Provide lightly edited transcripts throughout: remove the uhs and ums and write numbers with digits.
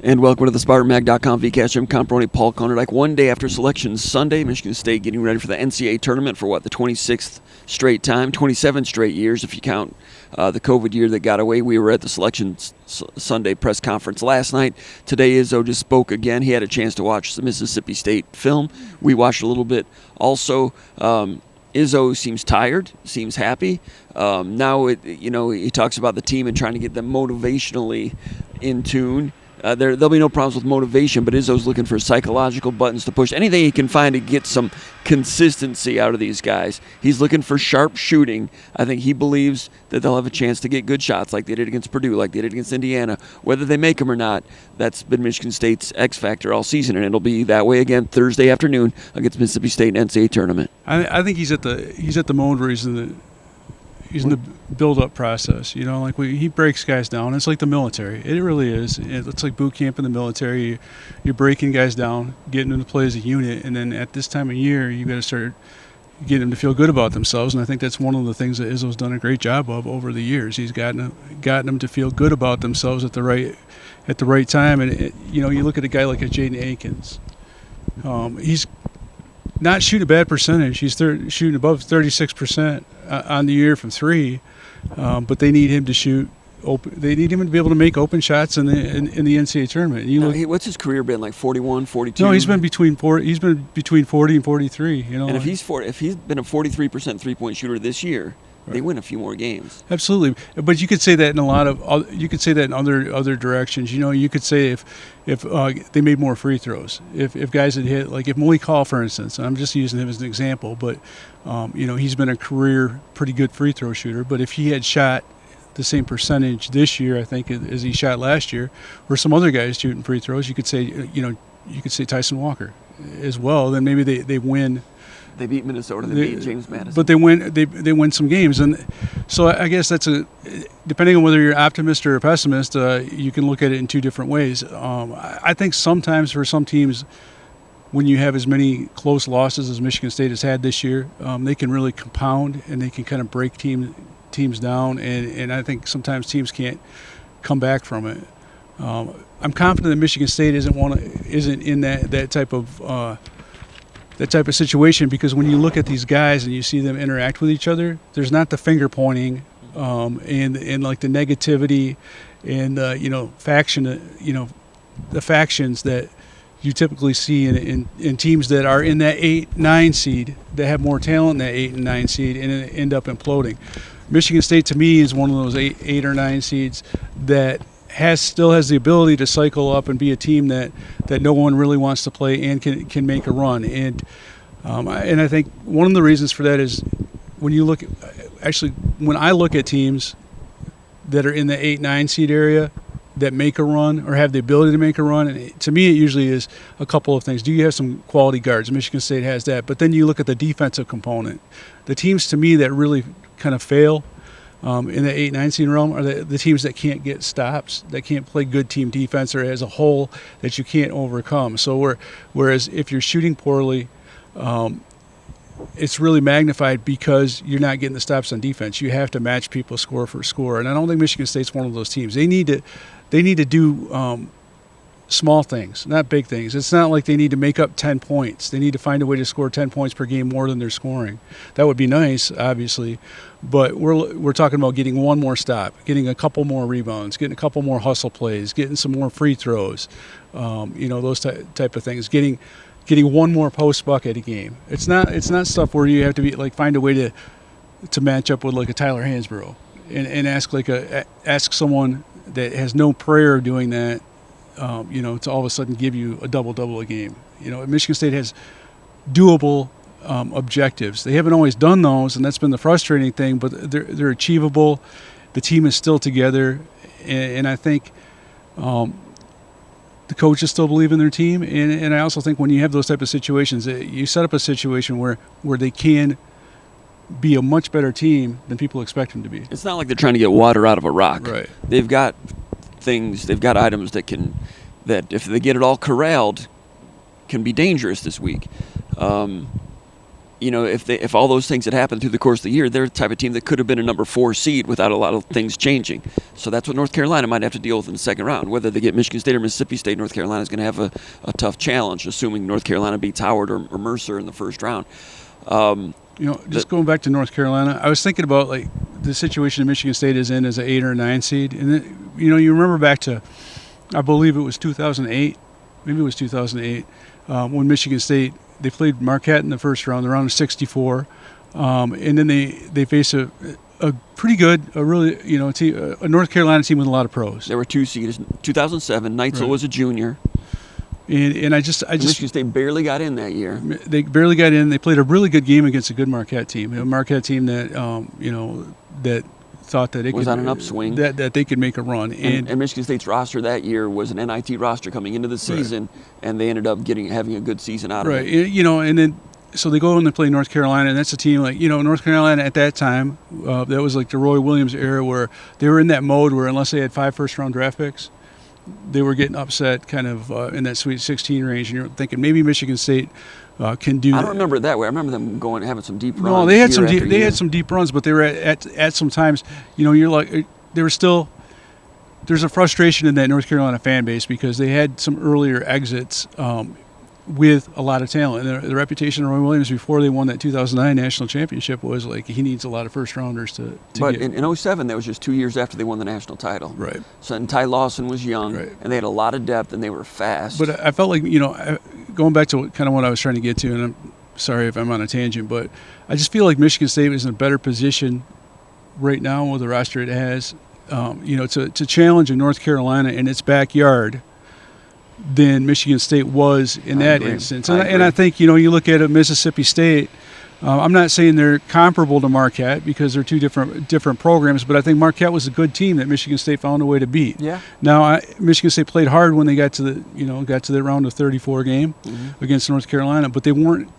And welcome to the SpartanMag.com VCast. Jim Comparoni, Paul Conradike. One day after Selection Sunday, Michigan State getting ready for the NCAA Tournament for the 26th straight time, 27 straight years if you count the COVID year that got away. We were at the Selection Sunday press conference last night. Today, Izzo just spoke again. He had a chance to watch the Mississippi State film. We watched a little bit also. Izzo seems tired, seems happy. He talks about the team and trying to get them motivationally in tune. There'll be no problems with motivation, but Izzo's looking for psychological buttons to push. Anything he can find to get some consistency out of these guys. He's looking for sharp shooting. I think he believes that they'll have a chance to get good shots like they did against Purdue, like they did against Indiana. Whether they make them or not, that's been Michigan State's X factor all season, and it'll be that way again Thursday afternoon against Mississippi State in NCAA Tournament. I think he's at the mode where he's in the build-up process. He breaks guys down. It's like the military. It really is. It's like boot camp in the military. You're breaking guys down, getting them to play as a unit, and then at this time of year, you got to start getting them to feel good about themselves. And I think that's one of the things that Izzo's done a great job of over the years. He's gotten them to feel good about themselves at the right time. And you look at a guy like a Jaden Akins. He's not shooting a bad percentage. He's shooting above 36% on the year from three, but they need him to shoot open. They need him to be able to make open shots in the NCAA tournament. What's his career been like? 41, 42? No, he's been between 40 and 43. And if he's been a 43% three-point shooter this year, they win a few more games. Absolutely, but you could say that in other directions. You could say if they made more free throws, if guys had hit, like if Malik Hall, for instance, and I'm just using him as an example, but he's been a career pretty good free throw shooter. But if he had shot the same percentage this year, I think, as he shot last year, or some other guys shooting free throws, you could say Tyson Walker as well. Then maybe they win. They beat Minnesota. They beat James Madison. But they win some games, and so I guess that's depending on whether you're optimist or a pessimist. You can look at it in two different ways. I think sometimes for some teams, when you have as many close losses as Michigan State has had this year, they can really compound and they can kind of break teams down, and I think sometimes teams can't come back from it. I'm confident that Michigan State isn't in that type of situation, because when you look at these guys and you see them interact with each other, there's not the finger pointing and like the negativity and the factions that you typically see in teams that are in that 8-9 seed, that have more talent in that 8 and 9 seed and end up imploding. Michigan State, to me, is one of those 8 or 9 seeds that still has the ability to cycle up and be a team that no one really wants to play and can make a run. And I think one of the reasons for that is when I look at teams that are in the 8-9 seed area that make a run or have the ability to make a run, and to me it usually is a couple of things. Do you have some quality guards? Michigan State has that. But then you look at the defensive component. The teams, to me, that really kind of fail in the 8-9 seed realm are the teams that can't get stops, that can't play good team defense, or as a whole that you can't overcome. So whereas if you're shooting poorly, it's really magnified because you're not getting the stops on defense. You have to match people score for score, and I don't think Michigan State's one of those teams. They need to do small things, not big things. It's not like they need to make up 10 points. They need to find a way to score 10 points per game more than they're scoring. That would be nice, obviously, but we're talking about getting one more stop, getting a couple more rebounds, getting a couple more hustle plays, getting some more free throws, those type of things. Getting one more post bucket a game. It's not stuff where you have to find a way to match up with like a Tyler Hansborough and ask someone that has no prayer of doing that, to all of a sudden give you a double-double a game. Michigan State has doable objectives. They haven't always done those, and that's been the frustrating thing, but they're achievable. The team is still together, and I think the coaches still believe in their team, and I also think when you have those type of situations, you set up a situation where they can be a much better team than people expect them to be. It's not like they're trying to get water out of a rock. Right. They've got items that if they get it all corralled, can be dangerous this week. if all those things had happened through the course of the year, they're the type of team that could have been a number 4 seed without a lot of things changing. So that's what North Carolina might have to deal with in the second round. Whether they get Michigan State or Mississippi State, North Carolina is going to have a tough challenge, assuming North Carolina beats Howard or Mercer in the first round. Just going back to North Carolina, I was thinking about like the situation that Michigan State is in as an 8 or 9 seed, and then, you remember back to, I believe it was 2008, maybe it was 2008, when Michigan State. They played Marquette in the first round. They're on 64, and then they face a pretty good, a North Carolina team with a lot of pros. There were 2 seeds. 2007, Neitzel was a junior, and I just Michigan State barely got in that year. They barely got in. They played a really good game against a good Marquette team. A Marquette team that that thought that it was could, on an upswing, that they could make a run. And Michigan State's roster that year was an NIT roster coming into the season, and they ended up having a good season out of it. And then so they go and they play North Carolina, and that's a team like North Carolina at that time. That was like the Roy Williams era where they were in that mode where unless they had 5 first-round draft picks, they were getting upset kind of in that Sweet 16 range, and you're thinking maybe Michigan State can do. I don't remember it that way. I remember them having some deep runs. No, they had some deep runs, but they were at some times. You're like they were still. There's a frustration in that North Carolina fan base because they had some earlier exits with a lot of talent. And the reputation of Roy Williams before they won that 2009 national championship was like he needs a lot of first rounders to But get. in 07, that was just 2 years after they won the national title. Right. So and Ty Lawson was young, Right. and they had a lot of depth, and they were fast. But I felt like, going back to kind of what I was trying to get to, and I'm sorry if I'm on a tangent, but I just feel like Michigan State is in a better position right now with the roster it has, to challenge in North Carolina in its backyard than Michigan State was in that instance. And I think, you look at Mississippi State, I'm not saying they're comparable to Marquette because they're 2 different programs, but I think Marquette was a good team that Michigan State found a way to beat. Yeah. Now, Michigan State played hard when they got to the round of 34 game against North Carolina, but they weren't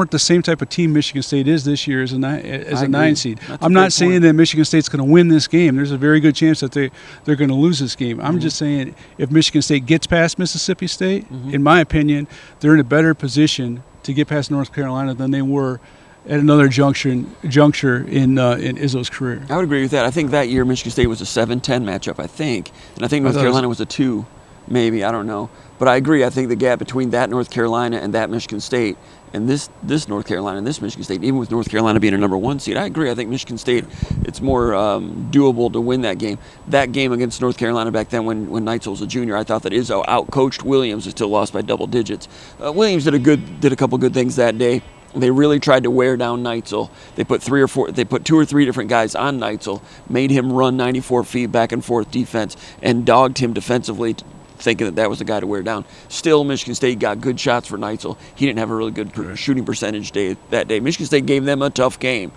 the same type of team Michigan State is this year as a 9 seed. I'm not saying that Michigan State's going to win this game. There's a very good chance that they're going to lose this game. I'm just saying if Michigan State gets past Mississippi State, in my opinion, they're in a better position to get past North Carolina than they were at another juncture in Izzo's career. I would agree with that. I think that year Michigan State was a 7-10 matchup, I think. And I think North Carolina was a 2, maybe. I don't know. But I agree. I think the gap between that North Carolina and that Michigan State and this North Carolina and this Michigan State, even with North Carolina being a number 1 seed, I agree. I think Michigan State, it's more doable to win that game. That game against North Carolina back then when Neitzel was a junior, I thought that Izzo outcoached Williams and still lost by double digits. Williams did a couple good things that day. They really tried to wear down Neitzel. They put 2 or 3 different guys on Neitzel, made him run 94 feet back and forth defense, and dogged him defensively, thinking that was the guy to wear down. Still, Michigan State got good shots for Neitzel. He didn't have a really good shooting percentage that day. Michigan State gave them a tough game,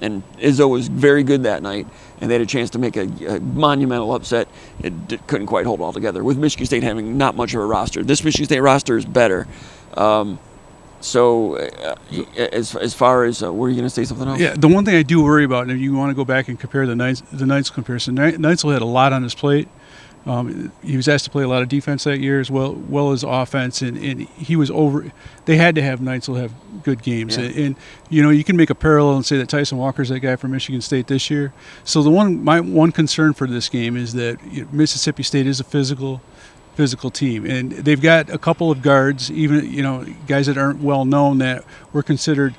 and Izzo was very good that night, and they had a chance to make a monumental upset. It couldn't quite hold all together, with Michigan State having not much of a roster. This Michigan State roster is better. As far as, were you going to say something else? Yeah, the one thing I do worry about, and if you want to go back and compare the Neitzel comparison, Neitzel had a lot on his plate. He was asked to play a lot of defense that year as well as offense, and he was over. They had to have Neitzel have good games, and you can make a parallel and say that Tyson Walker's that guy from Michigan State this year. So my one concern for this game is that Mississippi State is a physical team, and they've got a couple of guards, even guys that aren't well known that were considered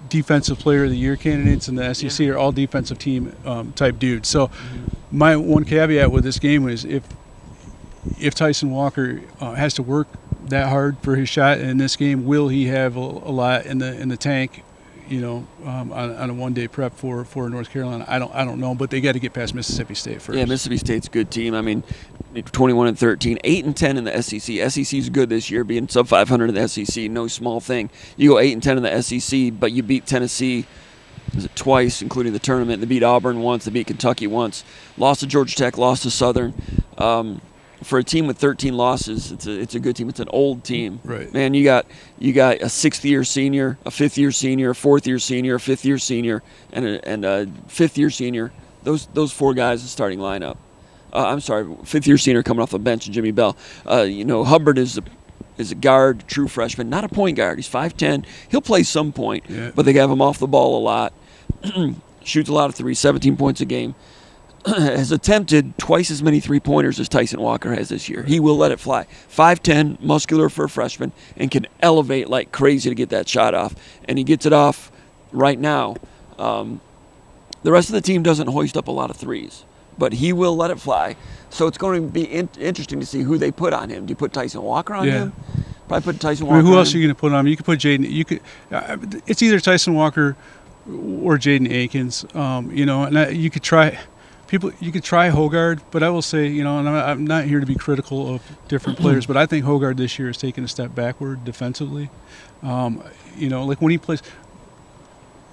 defensive player of the year candidates in the SEC are all defensive team type dudes. So my one caveat with this game is if Tyson Walker has to work that hard for his shot in this game, will he have a lot in the tank on a one-day prep for North Carolina? I don't know, but they got to get past Mississippi State first. Yeah, Mississippi State's a good team. I mean, 21-13, 8-10 in the SEC. SEC's good this year, being sub 500 in the SEC, no small thing. You go 8-10 in the SEC, but you beat Tennessee twice, including the tournament. They beat Auburn once. They beat Kentucky once. Lost to Georgia Tech. Lost to Southern. For a team with 13 losses, it's a good team. It's an old team. Right. Man, you got a 6th-year senior, a 5th-year senior, a 4th-year senior, a 5th-year senior, and a 5th-year senior. Those 4 guys in the starting lineup. I'm sorry, 5th-year senior coming off the bench, and Jimmy Bell. Hubbard is is a guard, true freshman, not a point guard. He's 5'10". He'll play some point, Yeah. but they have him off the ball a lot. Shoots a lot of threes, 17 points a game. Has attempted twice as many three-pointers as Tyson Walker has this year. He will let it fly. 5'10", muscular for a freshman, and can elevate like crazy to get that shot off. And he gets it off right now. The rest of the team doesn't hoist up a lot of threes, but he will let it fly. So it's going to be interesting to see who they put on him. Do you put Tyson Walker on him? Probably put Tyson Walker I mean, who else on are you going to put on him? You could put Jaden. You could. It's either Tyson Walker or Jaden Akins. And you could try. You could try Hogard, but I will say, and I'm not here to be critical of different players, but I think Hogard this year has taken a step backward defensively. Like when he plays,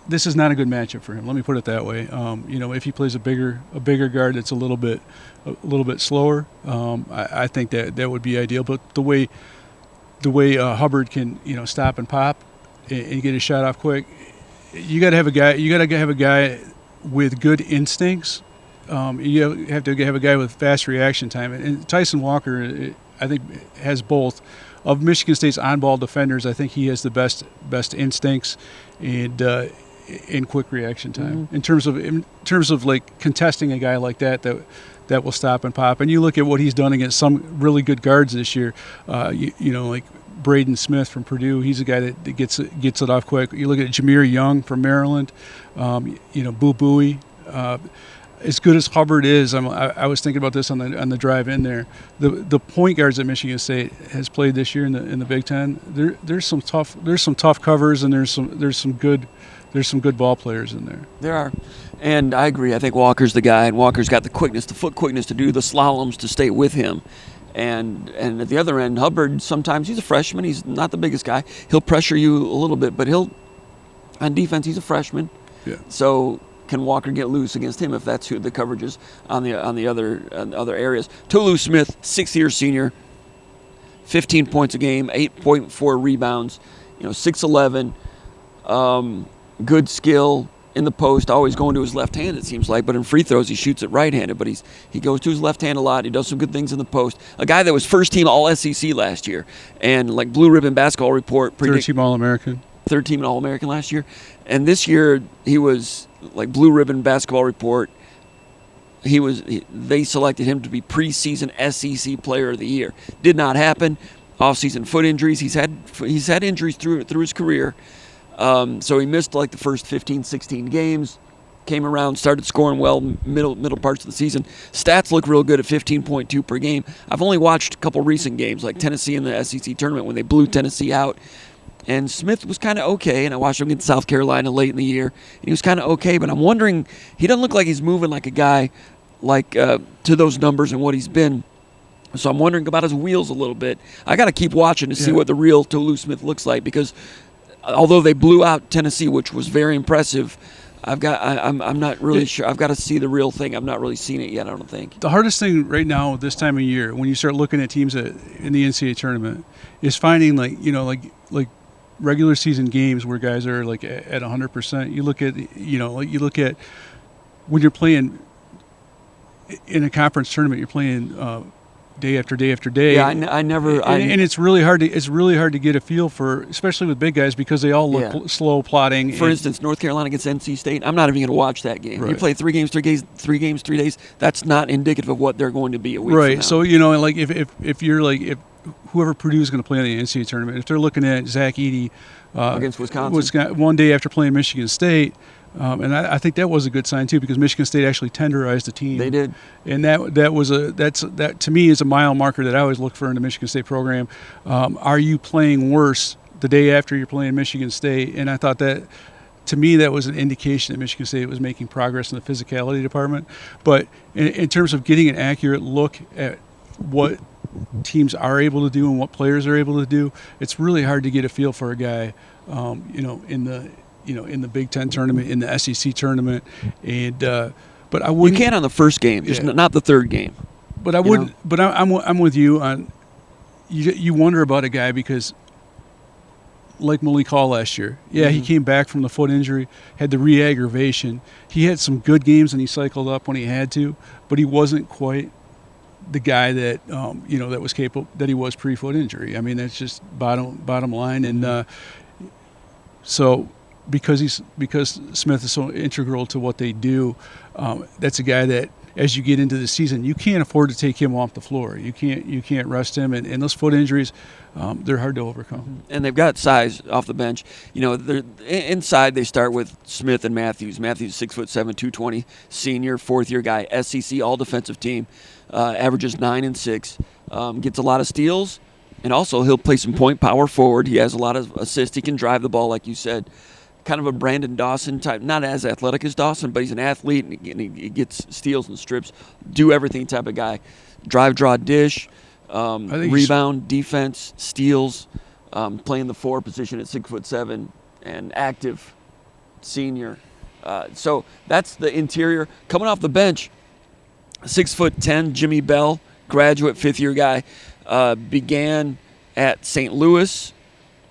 this is not a good matchup for him. Let me put it that way. If he plays a bigger guard that's a little bit slower, I think that would be ideal. But the way Hubbard can stop and pop and get a shot off quick, you got to have a guy. You got to have a guy with good instincts. You have to have a guy with fast reaction time. And Tyson Walker, I think, has both. Of Michigan State's on-ball defenders, I think he has the best instincts and quick reaction time. Mm-hmm. In terms of like contesting a guy like that will stop and pop. And you look at what he's done against some really good guards this year. Like Braden Smith from Purdue, he's a guy that gets it off quick. You look at Jameer Young from Maryland. Boo Buie. As good as Hubbard is, I was thinking about this on the drive in there. The point guards that Michigan State has played this year in the Big Ten, there's some tough covers, and there's some good ball players in there. There are, and I agree. I think Walker's the guy, and Walker's got the foot quickness to do the slaloms to stay with him. And at the other end, Hubbard, sometimes he's a freshman. He's not the biggest guy. He'll pressure you a little bit, but on defense, he's a freshman. Yeah. So can Walker get loose against him if that's who the coverage is on the other areas? Tolu Smith, 6th-year senior, 15 points a game, 8.4 rebounds, 6'11", good skill in the post, always going to his left hand, it seems like, but in free throws he shoots it right-handed, but he goes to his left hand a lot. He does some good things in the post. A guy that was first-team All-SEC last year, and like Blue Ribbon Basketball Report, third-team All-American. Third-team All-American last year, and this year he was like Blue Ribbon Basketball Report. They selected him to be preseason SEC Player of the Year. Did not happen. Off-season foot injuries. He's had injuries through his career. So he missed like the first 15, 16 games. Came around, started scoring well middle parts of the season. Stats look real good at 15.2 per game. I've only watched a couple recent games, like Tennessee in the SEC tournament when they blew Tennessee out. And Smith was kind of okay, and I watched him against South Carolina late in the year, and he was kind of okay, but I'm wondering, he doesn't look like he's moving like a guy like to those numbers and what he's been. So I'm wondering about his wheels a little bit. I got to keep watching to see what the real Tolu Smith looks like, because although they blew out Tennessee, which was very impressive, I'm not really sure. I've got to see the real thing. I've not really seen it yet, I don't think. The hardest thing right now this time of year, when you start looking at teams in the NCAA tournament, is finding like regular season games where guys are like at 100%. You look at when you're playing in a conference tournament, you're playing day after day after day. Yeah, and it's really hard to get a feel for, especially with big guys, because they all look slow plodding. For instance, North Carolina against NC State, I'm not even going to watch that game. Right. You play 3 games, 3 days. That's not indicative of what they're going to be a week from now. Right. So like if whoever Purdue is going to play in the NCAA tournament, if they're looking at Zach Edey against Wisconsin one day after playing Michigan State. And I think that was a good sign too, because Michigan State actually tenderized the team. They did, and that to me is a mile marker that I always look for in the Michigan State program. Are you playing worse the day after you're playing Michigan State? And I thought that, to me, that was an indication that Michigan State was making progress in the physicality department. But in terms of getting an accurate look at what teams are able to do and what players are able to do, it's really hard to get a feel for a guy, in the Big Ten tournament, in the SEC tournament, and but I wouldn't. You can on the first game, just not the third game. But I wouldn't. But I'm with you on. You wonder about a guy because, like Malik Hall last year, he came back from the foot injury, had the re-aggravation. He had some good games and he cycled up when he had to, but he wasn't quite the guy that that was capable, that he was pre-foot injury. I mean, that's just bottom line. And so because Smith is so integral to what they do, that's a guy that, as you get into the season, you can't afford to take him off the floor. You can't rest him, and those foot injuries, they're hard to overcome. And they've got size off the bench. They're inside. They start with Smith and Matthews. Matthews 6'7", 220, senior, fourth-year guy, SEC all-defensive team, averages 9 and 6, gets a lot of steals, and also he'll play some point power forward. He has a lot of assists. He can drive the ball, like you said. Kind of a Brandon Dawson type, not as athletic as Dawson, but he's an athlete, and he gets steals and strips, do everything type of guy. Drive, draw, dish, rebound, defense, steals, playing the 4 position at 6'7", and active senior. So that's the interior. Coming off the bench, 6'10", Jimmy Bell, graduate, 5th-year guy, began at St. Louis.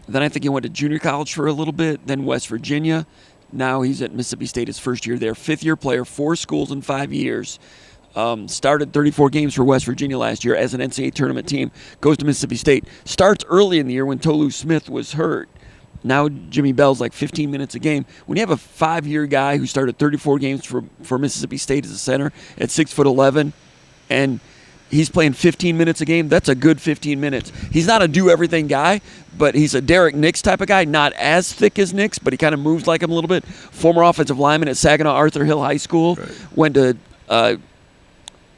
Then I think he went to junior college for a little bit, then West Virginia. Now he's at Mississippi State, his first year there. 5th-year player, 4 schools in 5 years. Started 34 games for West Virginia last year as an NCAA tournament team. Goes to Mississippi State. Starts early in the year when Tolu Smith was hurt. Now Jimmy Bell's like 15 minutes a game. When you have a 5-year guy who started 34 games for Mississippi State as a center at 6'11", and he's playing 15 minutes a game, that's a good 15 minutes. He's not a do-everything guy, but he's a Derek Nix type of guy, not as thick as Nix, but he kind of moves like him a little bit. Former offensive lineman at Saginaw Arthur Hill High School. Right. Went to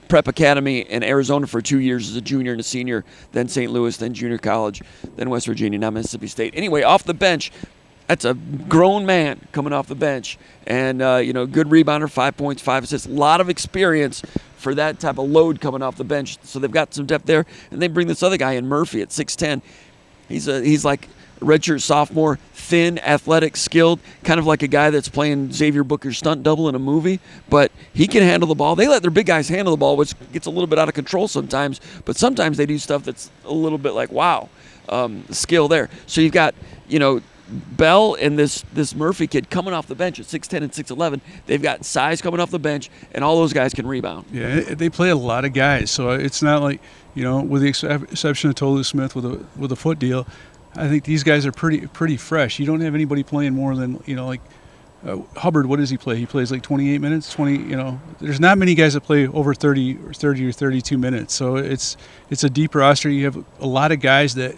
Prep Academy in Arizona for 2 years as a junior and a senior, then St. Louis, then junior college, then West Virginia, now Mississippi State. Anyway, off the bench, that's a grown man coming off the bench. And, good rebounder, 5 points, 5 assists. A lot of experience for that type of load coming off the bench. So they've got some depth there. And they bring this other guy in, Murphy, at 6'10". He's like a redshirt sophomore, thin, athletic, skilled, kind of like a guy that's playing Xavier Booker's stunt double in a movie. But he can handle the ball. They let their big guys handle the ball, which gets a little bit out of control sometimes. But sometimes they do stuff that's a little bit like, wow, skill there. So you've got, Bell and this Murphy kid coming off the bench at 6'10" and 6'11". They've got size coming off the bench, and all those guys can rebound. Yeah, they play a lot of guys, so it's not like, with the exception of Tolu Smith with a foot deal, I think these guys are pretty fresh. You don't have anybody playing more than, Hubbard. What does he play? He plays like 28 minutes. There's not many guys that play over 30 or 32 minutes. So it's a deep roster. You have a lot of guys that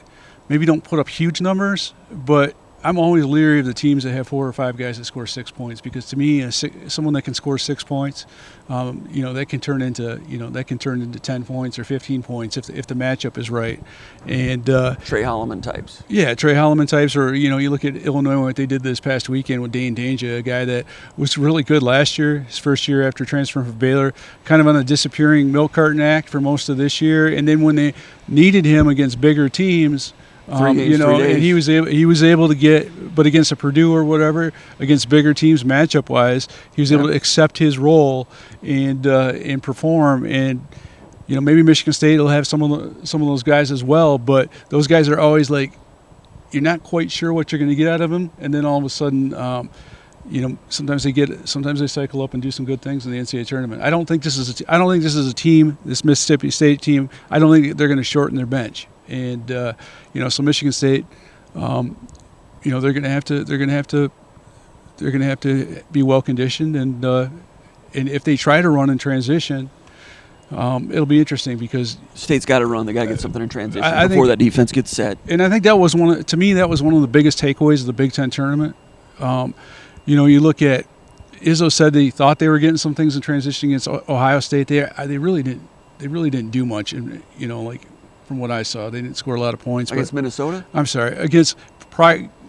maybe don't put up huge numbers, but I'm always leery of the teams that have 4 or 5 guys that score 6 points, because to me, someone that can score 6 points, that can turn into 10 points or 15 points if the matchup is right. And Trey Holloman types. Yeah, Trey Holloman types, or you look at Illinois, what they did this past weekend with Dane Danger, a guy that was really good last year, his first year after transferring from Baylor, kind of on a disappearing milk carton act for most of this year, and then when they needed him against bigger teams. 3 games, 3 days. And he was able to get, but against a Purdue or whatever, against bigger teams matchup wise, he was able to accept his role and perform. And maybe Michigan State will have some of those guys as well, but those guys are always like, you're not quite sure what you're going to get out of them, and then all of a sudden, sometimes they cycle up and do some good things in the NCAA tournament. I don't think this is a team, this Mississippi State team. I don't think they're going to shorten their bench. And so Michigan State, they're going to have to be well conditioned, and if they try to run in transition, it'll be interesting because State's got to run. They got to get something in transition before that defense gets set. And I think that was one of the biggest takeaways of the Big Ten tournament. You look at Izzo said that he thought they were getting some things in transition against Ohio State. They really didn't do much, and from what I saw, they didn't score a lot of points. Against Minnesota? I'm sorry,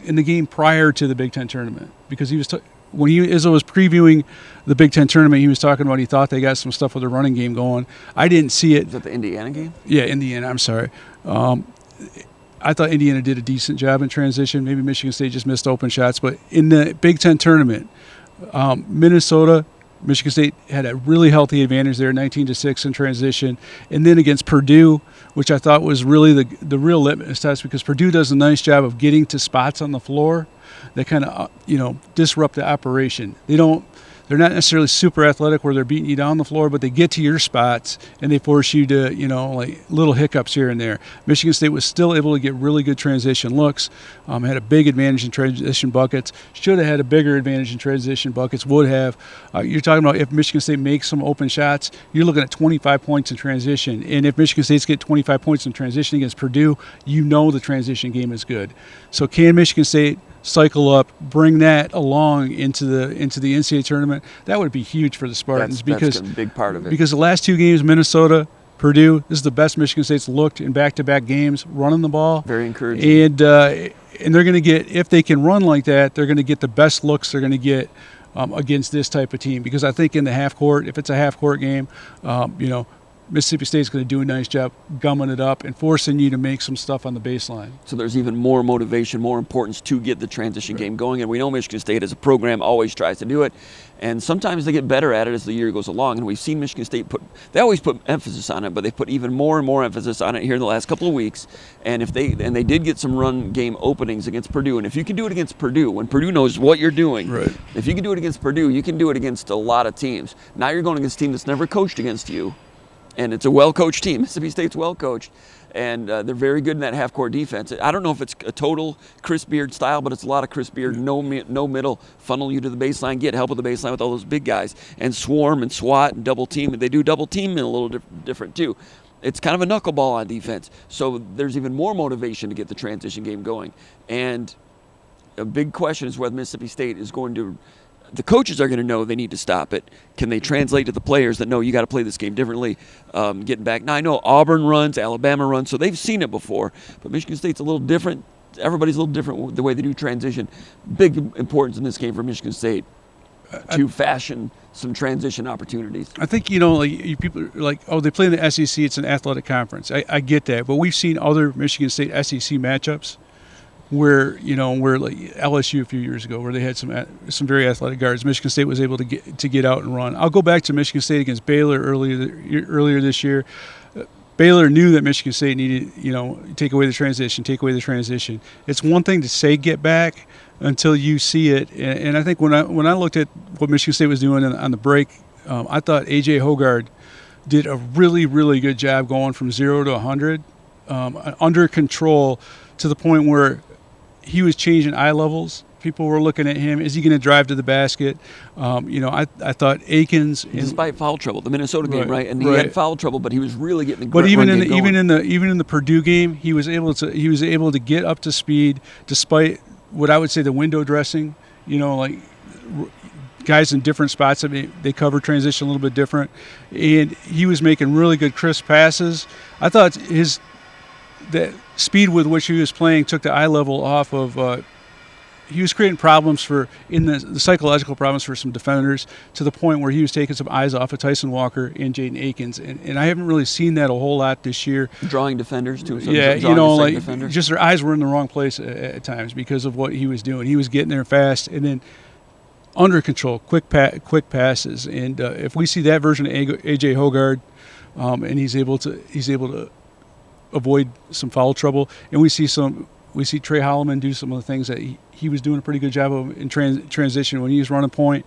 in the game prior to the Big Ten tournament, because he was when Izzo was previewing the Big Ten tournament, he was talking about he thought they got some stuff with the running game going. I didn't see it. Is that the Indiana game? Yeah, Indiana. I'm sorry. I thought Indiana did a decent job in transition. Maybe Michigan State just missed open shots, but in the Big Ten tournament, Michigan State had a really healthy advantage there, 19-6 in transition. And then against Purdue, which I thought was really the real litmus test, because Purdue does a nice job of getting to spots on the floor that kind of, disrupt the operation. They don't they're not necessarily super athletic where they're beating you down the floor, but they get to your spots and they force you to, like little hiccups here and there. Michigan State was still able to get really good transition looks, had a big advantage in transition buckets, should have had a bigger advantage in transition buckets, would have. You're talking about if Michigan State makes some open shots, you're looking at 25 points in transition. And if Michigan State's get 25 points in transition against Purdue, the transition game is good. So can Michigan State cycle up, bring that along into the NCAA tournament? That would be huge for the Spartans that's a big part of it. Because the last two games, Minnesota, Purdue, this is the best Michigan State's looked in back-to-back games running the ball. Very encouraging. And they're going to get, if they can run like that, they're going to get the best looks they're going to get against this type of team. Because I think in the half court, if it's a half court game, Mississippi State's going to do a nice job gumming it up and forcing you to make some stuff on the baseline. So there's even more motivation, more importance to get the transition game going. And we know Michigan State as a program always tries to do it. And sometimes they get better at it as the year goes along. And we've seen Michigan State they always put emphasis on it, but they put even more and more emphasis on it here in the last couple of weeks. And they did get some run game openings against Purdue. And if you can do it against Purdue, when Purdue knows what you're doing, right. If you can do it against Purdue, you can do it against a lot of teams. Now you're going against a team that's never coached against you. And it's a well-coached team. Mississippi State's well-coached, and they're very good in that half-court defense. I don't know if it's a total Chris Beard style, but it's a lot of Chris Beard, no middle, funnel you to the baseline, get help with the baseline with all those big guys, and swarm and swat and double team. And they do double team in a little different too. It's kind of a knuckleball on defense. So there's even more motivation to get the transition game going. And a big question is whether Mississippi State is going to. The coaches are going to know they need to stop it. Can they translate to the players that know you got to play this game differently, getting back? Now, I know Auburn runs, Alabama runs, so they've seen it before. But Michigan State's a little different. Everybody's a little different with the way they do transition. Big importance in this game for Michigan State to fashion some transition opportunities. I think, people are like, oh, they play in the SEC. It's an athletic conference. I get that. But we've seen other Michigan State SEC matchups where like LSU a few years ago, where they had some very athletic guards. Michigan State was able to get out and run. I'll go back to Michigan State against Baylor earlier this year. Baylor knew that Michigan State needed, take away the transition. It's one thing to say get back until you see it. And I think when I looked at what Michigan State was doing on the break, I thought A.J. Hoggard did a really, really good job going from 0 to 100 under control to the point where he was changing eye levels. People were looking at him. Is he going to drive to the basket? I thought Akins, despite foul trouble, the Minnesota game, right? And he right. had foul trouble, but he was really getting the. But even in the Purdue game, he was able to get up to speed despite what I would say the window dressing. Like guys in different spots. I mean, they cover transition a little bit different, and he was making really good crisp passes. I thought that speed with which he was playing took the eye level off of. He was creating problems in the psychological problems for some defenders to the point where he was taking some eyes off of Tyson Walker and Jaden Akins, and I haven't really seen that a whole lot this year. Drawing defenders too. Yeah, just their eyes were in the wrong place at times because of what he was doing. He was getting there fast and then under control, quick passes, and if we see that version of A.J. Hoggard, and he's able to avoid some foul trouble, and we see Trey Holloman do some of the things that he was doing a pretty good job of in transition when he was running point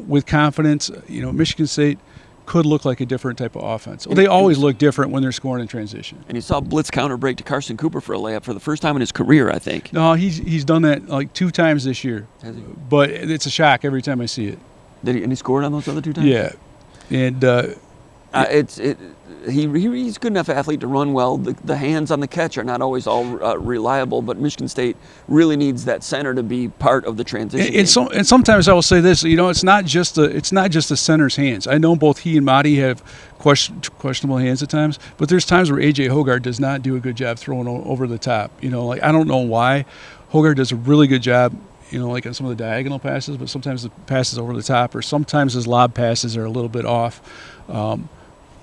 with confidence. Michigan State could look like a different type of offense. Well, they always look different when they're scoring in transition. And you saw blitz counter break to Carson Cooper for a layup for the first time in his career, I think. No, he's done that like 2 times this year. Has he? But it's a shock every time I see it. And he scored on those other 2 times? Yeah, and he's a good enough athlete to run well. The hands on the catch are not always all reliable, but Michigan State really needs that center to be part of the transition. And sometimes I will say this, it's not just the center's hands. I know both he and Mahdi have questionable hands at times, but there's times where A.J. Hoggard does not do a good job throwing over the top. I don't know why. Hoggard does a really good job, like on some of the diagonal passes, but sometimes the passes over the top, or sometimes his lob passes are a little bit off.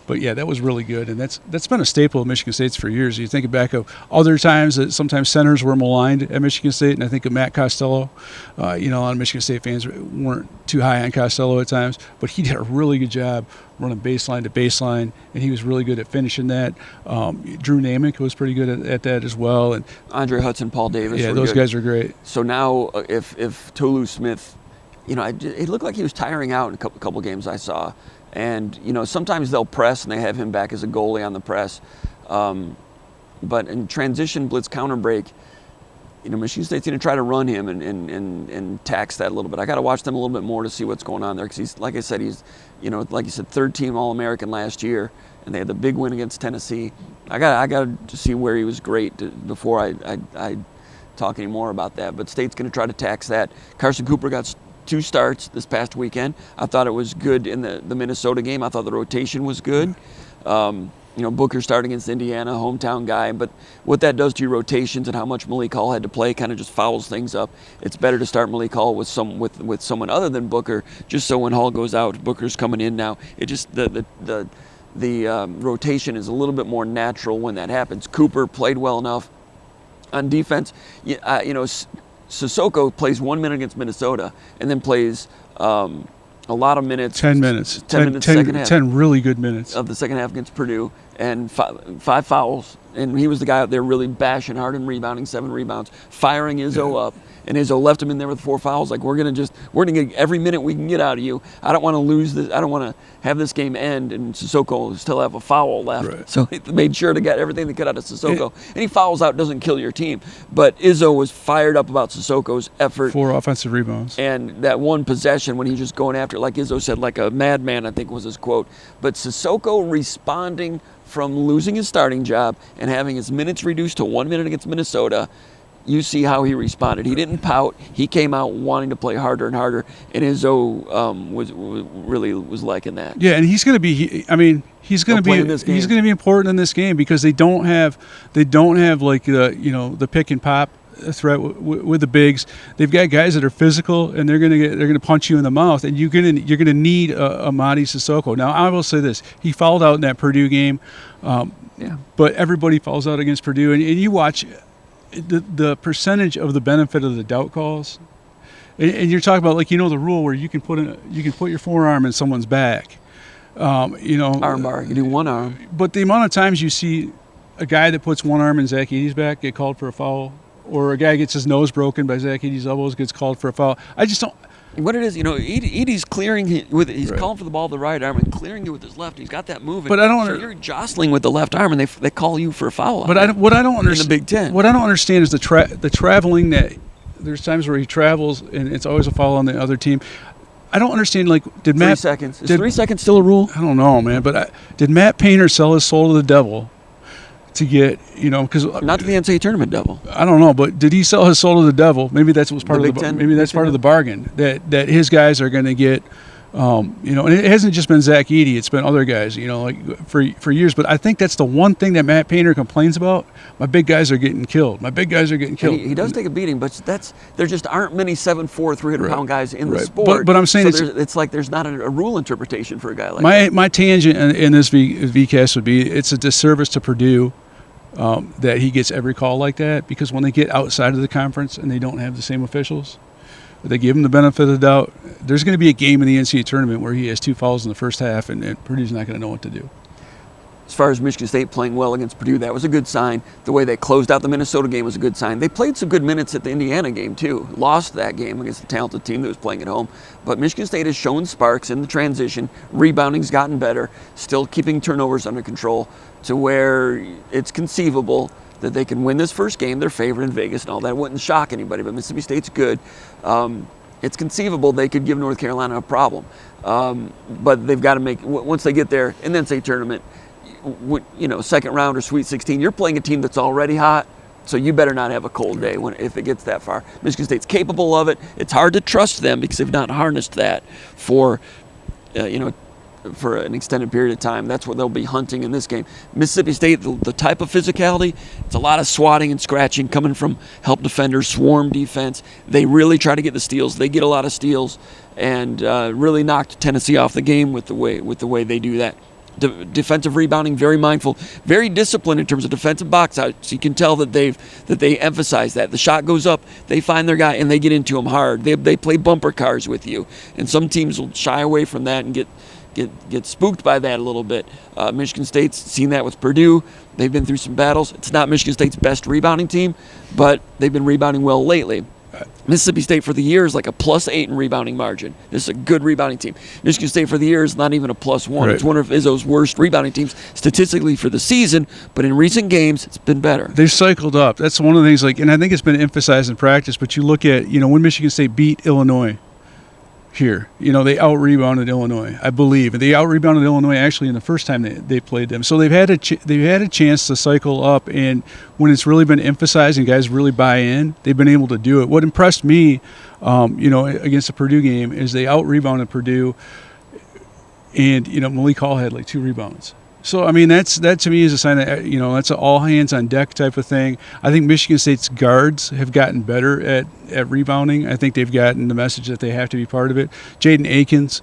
But yeah, that was really good, and that's been a staple of Michigan State's for years. You think back of other times that sometimes centers were maligned at Michigan State, and I think of Matt Costello. A lot of Michigan State fans weren't too high on Costello at times, but he did a really good job running baseline to baseline, and he was really good at finishing that. Drew Namick was pretty good at that as well, and Andre Hudson, Paul Davis. Yeah, those guys are great. So now, if Tolu Smith it looked like he was tiring out in a couple games I saw. And, sometimes they'll press and they have him back as a goalie on the press. But in transition, blitz, counter break, Michigan State's going to try to run him and tax that a little bit. I got to watch them a little bit more to see what's going on there because he's, like I said, like you said, third team All-American last year, and they had the big win against Tennessee. I got to see where he was great before I talk any more about that. But State's going to try to tax that. Carson Cooper got 2 starts this past weekend. I thought it was good in the Minnesota game. I thought the rotation was good. Booker started against Indiana, hometown guy, but what that does to your rotations and how much Malik Hall had to play kind of just fouls things up. It's better to start Malik Hall with someone other than Booker, just so when Hall goes out, Booker's coming in now. It just the rotation is a little bit more natural when that happens. Cooper played well enough on defense. Sissoko plays 1 minute against Minnesota and then plays a lot of minutes. 10 minutes. 10 minutes second half. 10 really good minutes. Of the second half against Purdue, and 5 fouls. And he was the guy out there really bashing hard and rebounding, 7 rebounds, firing Izzo up. And Izzo left him in there with 4 fouls. Like, we're gonna get every minute we can get out of you. I don't want to lose this. I don't want to have this game end and Sissoko still have a foul left. Right. So he made sure to get everything they could out of Sissoko. And he fouls out, doesn't kill your team. But Izzo was fired up about Sissoko's effort. 4 offensive rebounds. And that one possession when he's just going after it, like Izzo said, like a madman, I think was his quote. But Sissoko responding from losing his starting job and having his minutes reduced to 1 minute against Minnesota, you see how he responded. He didn't pout. He came out wanting to play harder and harder, and Izzo was liking that. Yeah, and he's going to be. He's going to be important in this game because they don't have like the pick and pop threat with the bigs. They've got guys that are physical, and they're going to punch you in the mouth, and you're going to need Amadi Sissoko. Now, I will say this: he fouled out in that Purdue game, but everybody fouls out against Purdue, and you watch the percentage of the benefit of the doubt calls, and you're talking about the rule where you can put your forearm in someone's back, arm bar, you do one arm, but the amount of times you see a guy that puts one arm in Zach Edey's back get called for a foul, or a guy gets his nose broken by Zach Edey's elbows gets called for a foul. I just don't. What it is, Edey's clearing he's calling for the ball with the right arm and clearing it with his left. He's got that moving. But I don't. So you're jostling with the left arm, and they call you for a foul. But what I don't understand in the Big Ten. What I don't understand is the traveling that there's times where he travels and it's always a foul on the other team. I don't understand. Did 3 seconds? Is 3 seconds still a rule? I don't know, man. But did Matt Painter sell his soul to the devil to get, because not to the NCAA Tournament devil. I don't know, but did he sell his soul to the devil? Maybe that's what's part of the maybe that's part of the bargain that his guys are going to get. And it hasn't just been Zach Edey; it's been other guys. For years. But I think that's the one thing that Matt Painter complains about. My big guys are getting killed. He does take a beating, but there just aren't many 7'4", 300-pound guys in the sport. But I'm saying it's like there's not a rule interpretation for a guy like that. My tangent in this VCast would be it's a disservice to Purdue. That he gets every call like that, because when they get outside of the conference and they don't have the same officials, they give him the benefit of the doubt. There's going to be a game in the NCAA tournament where he has 2 fouls in the first half, and Purdue's not going to know what to do. As far as Michigan State playing well against Purdue, that was a good sign. The way they closed out the Minnesota game was a good sign. They played some good minutes at the Indiana game, too. Lost that game against a talented team that was playing at home. But Michigan State has shown sparks in the transition. Rebounding's gotten better. Still keeping turnovers under control to where it's conceivable that they can win this first game. They're favored in Vegas and all that. It wouldn't shock anybody, but Mississippi State's good. It's conceivable they could give North Carolina a problem. But they've got to make, once they get there in the NCAA tournament, second round or Sweet 16, you're playing a team that's already hot, so you better not have a cold day if it gets that far. Michigan State's capable of it. It's hard to trust them because they've not harnessed that for an extended period of time. That's what they'll be hunting in this game. Mississippi State, the type of physicality, it's a lot of swatting and scratching coming from help defenders, swarm defense. They really try to get the steals. They get a lot of steals and really knocked Tennessee off the game with the way they do that. Defensive rebounding, very mindful, very disciplined in terms of defensive box out. So you can tell that they emphasize that. The shot goes up, they find their guy, and they get into him hard. They play bumper cars with you, and some teams will shy away from that and get spooked by that a little bit. Michigan State's seen that with Purdue. They've been through some battles. It's not Michigan State's best rebounding team, but they've been rebounding well lately. Mississippi State for the year is like a +8 in rebounding margin. This is a good rebounding team. Michigan State for the year is not even a +1. Right. It's one of Izzo's worst rebounding teams statistically for the season, but in recent games, it's been better. They've cycled up. That's one of the things, and I think it's been emphasized in practice, but you look at, when Michigan State beat Illinois here, they out-rebounded Illinois, I believe. And they out-rebounded Illinois actually in the first time they played them. So they've had a chance to cycle up, and when it's really been emphasized and guys really buy in, they've been able to do it. What impressed me, against the Purdue game is they out-rebounded Purdue, and, Malik Hall had like 2 rebounds. So, I mean, that to me is a sign that, that's an all-hands-on-deck type of thing. I think Michigan State's guards have gotten better at rebounding. I think they've gotten the message that they have to be part of it. Jaden Akins,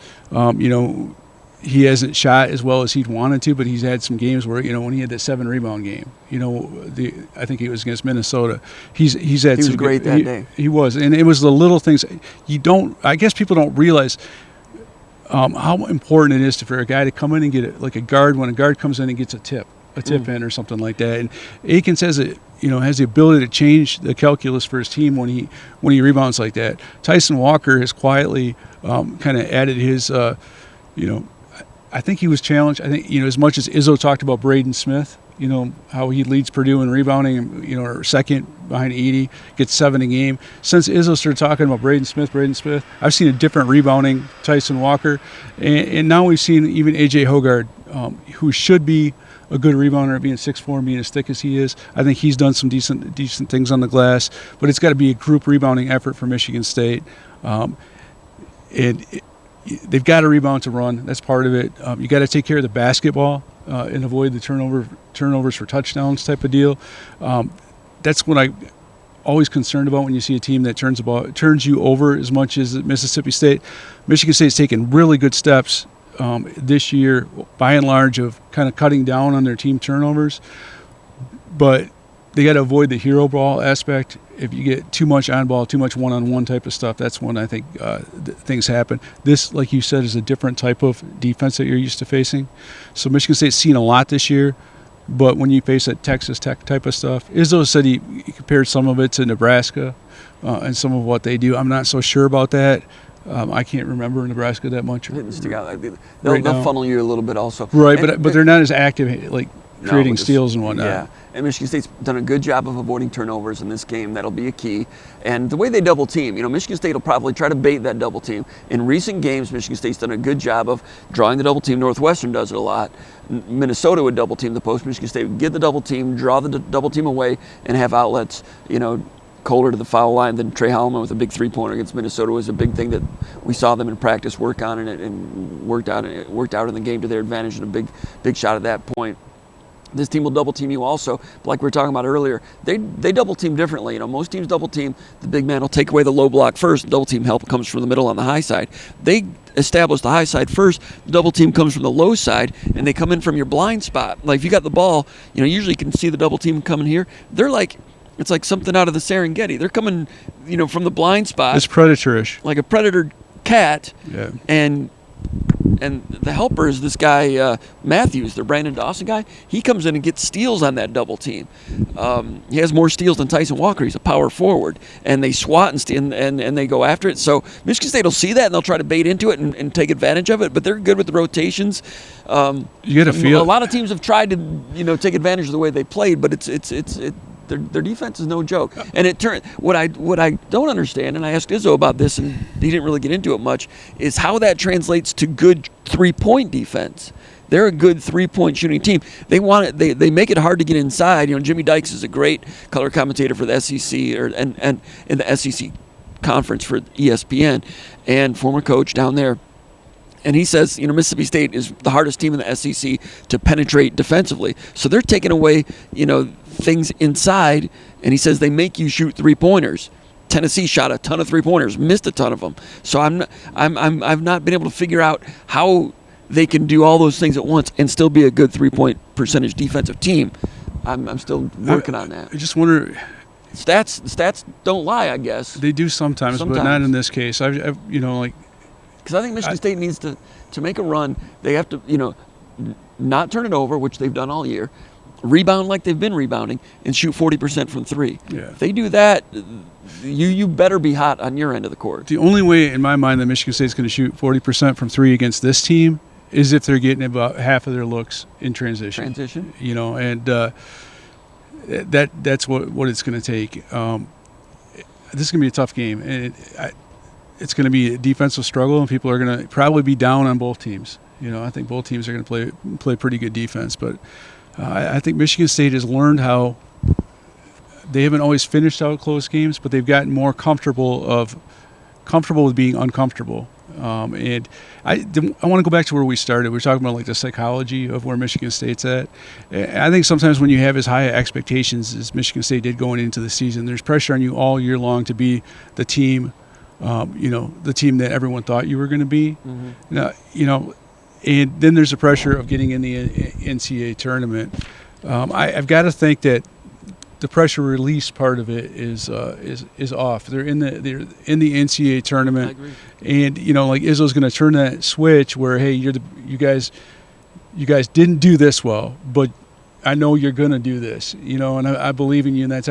he hasn't shot as well as he'd wanted to, but he's had some games where, when he had that 7-rebound game, I think it was against Minnesota. He was great that day. He was, and it was the little things. I guess people don't realize how important it is for a guy to come in and get it, like a guard, when a guard comes in and gets a tip in or something like that. And Akins has the ability to change the calculus for his team when he rebounds like that. Tyson Walker has quietly kind of added his, I think he was challenged. I think, as much as Izzo talked about Braden Smith, how he leads Purdue in rebounding, and, or second behind Edey, gets 7 a game. Since Izzo started talking about Braden Smith, I've seen a different rebounding Tyson Walker. And now we've seen even A.J. Hogard, who should be a good rebounder, being 6'4", and being as thick as he is. I think he's done some decent things on the glass. But it's got to be a group rebounding effort for Michigan State. They've got to rebound to run. That's part of it. You got to take care of the basketball and avoid the turnovers for touchdowns type of deal. That's what I'm always concerned about when you see a team that turns you over as much as Mississippi State. Michigan State's taken really good steps this year, by and large, of kind of cutting down on their team turnovers. But they got to avoid the hero ball aspect. If you get too much on ball, too much one-on-one type of stuff, that's when I think things happen. This, like you said, is a different type of defense that you're used to facing. So Michigan State's seen a lot this year, but when you face that Texas Tech type of stuff, Izzo said he compared some of it to Nebraska and some of what they do. I'm not so sure about that. I can't remember Nebraska that much. They'll funnel you a little bit also. Right, but they're not as active, like creating steals and whatnot. Yeah, and Michigan State's done a good job of avoiding turnovers in this game. That'll be a key. And the way they double team, Michigan State will probably try to bait that double team. In recent games, Michigan State's done a good job of drawing the double team. Northwestern does it a lot. Minnesota would double team the post. Michigan State would get the double team, draw the double team away, and have outlets, Kohler to the foul line. Then Trey Holloman with a big 3-pointer against Minnesota was a big thing that we saw them in practice work on, and it worked out in the game to their advantage, and a big shot at that point. This team will double team you also, but like we were talking about earlier, they double team differently. Most teams double team, the big man will take away the low block first. Double team help comes from the middle on the high side. They establish the high side first. The double team comes from the low side, and they come in from your blind spot. Like if you got the ball, usually you can see the double team coming here. It's like something out of the Serengeti. They're coming, from the blind spot. It's predatorish, like a predator cat. Yeah. And the helper is this guy, Matthews, the Brandon Dawson guy. He comes in and gets steals on that double team. He has more steals than Tyson Walker. He's a power forward. And they swat and they go after it. So Michigan State will see that, and they'll try to bait into it and take advantage of it. But they're good with the rotations. You get a feel. A lot of teams have tried to, take advantage of the way they played, but their defense is no joke. And it turned what I don't understand, and I asked Izzo about this, and he didn't really get into it much, is how that translates to good 3-point defense. They're a good 3-point shooting team. They make it hard to get inside. Jimmy Dykes is a great color commentator for the SEC and in the SEC conference for ESPN, and former coach down there. And he says, Mississippi State is the hardest team in the SEC to penetrate defensively. So they're taking away, things inside, and he says they make you shoot 3-pointers. Tennessee shot a ton of 3-pointers, missed a ton of them. So I've not been able to figure out how they can do all those things at once and still be a good 3-point percentage defensitive team. I'm still working on that. I just wonder. Stats don't lie, I guess. They do sometimes, but not in this case. Because I think Michigan State needs to make a run. They have to, not turn it over, which they've done all year, rebound like they've been rebounding, and shoot 40% from 3. Yeah. If they do that, You better be hot on your end of the court. The only way, in my mind, that Michigan State's going to shoot 40% from three against this team is if they're getting about half of their looks in transition. And that's what it's going to take. This is going to be a tough game, and it's going to be a defensive struggle, and people are going to probably be down on both teams. I think both teams are going to play pretty good defense, but I think Michigan State has learned how they haven't always finished out close games, but they've gotten more comfortable with being uncomfortable. And I want to go back to where we started. We were talking about like the psychology of where Michigan State's at. I think sometimes when you have as high expectations as Michigan State did going into the season, there's pressure on you all year long to be the team, the team that everyone thought you were going to be. Mm-hmm. And then there's the pressure of getting in the NCAA tournament. I've got to think that the pressure release part of it is off. They're in the NCAA tournament. I agree. And like Izzo's going to turn that switch where, hey, you guys didn't do this well, but I know you're going to do this. And I believe in you and that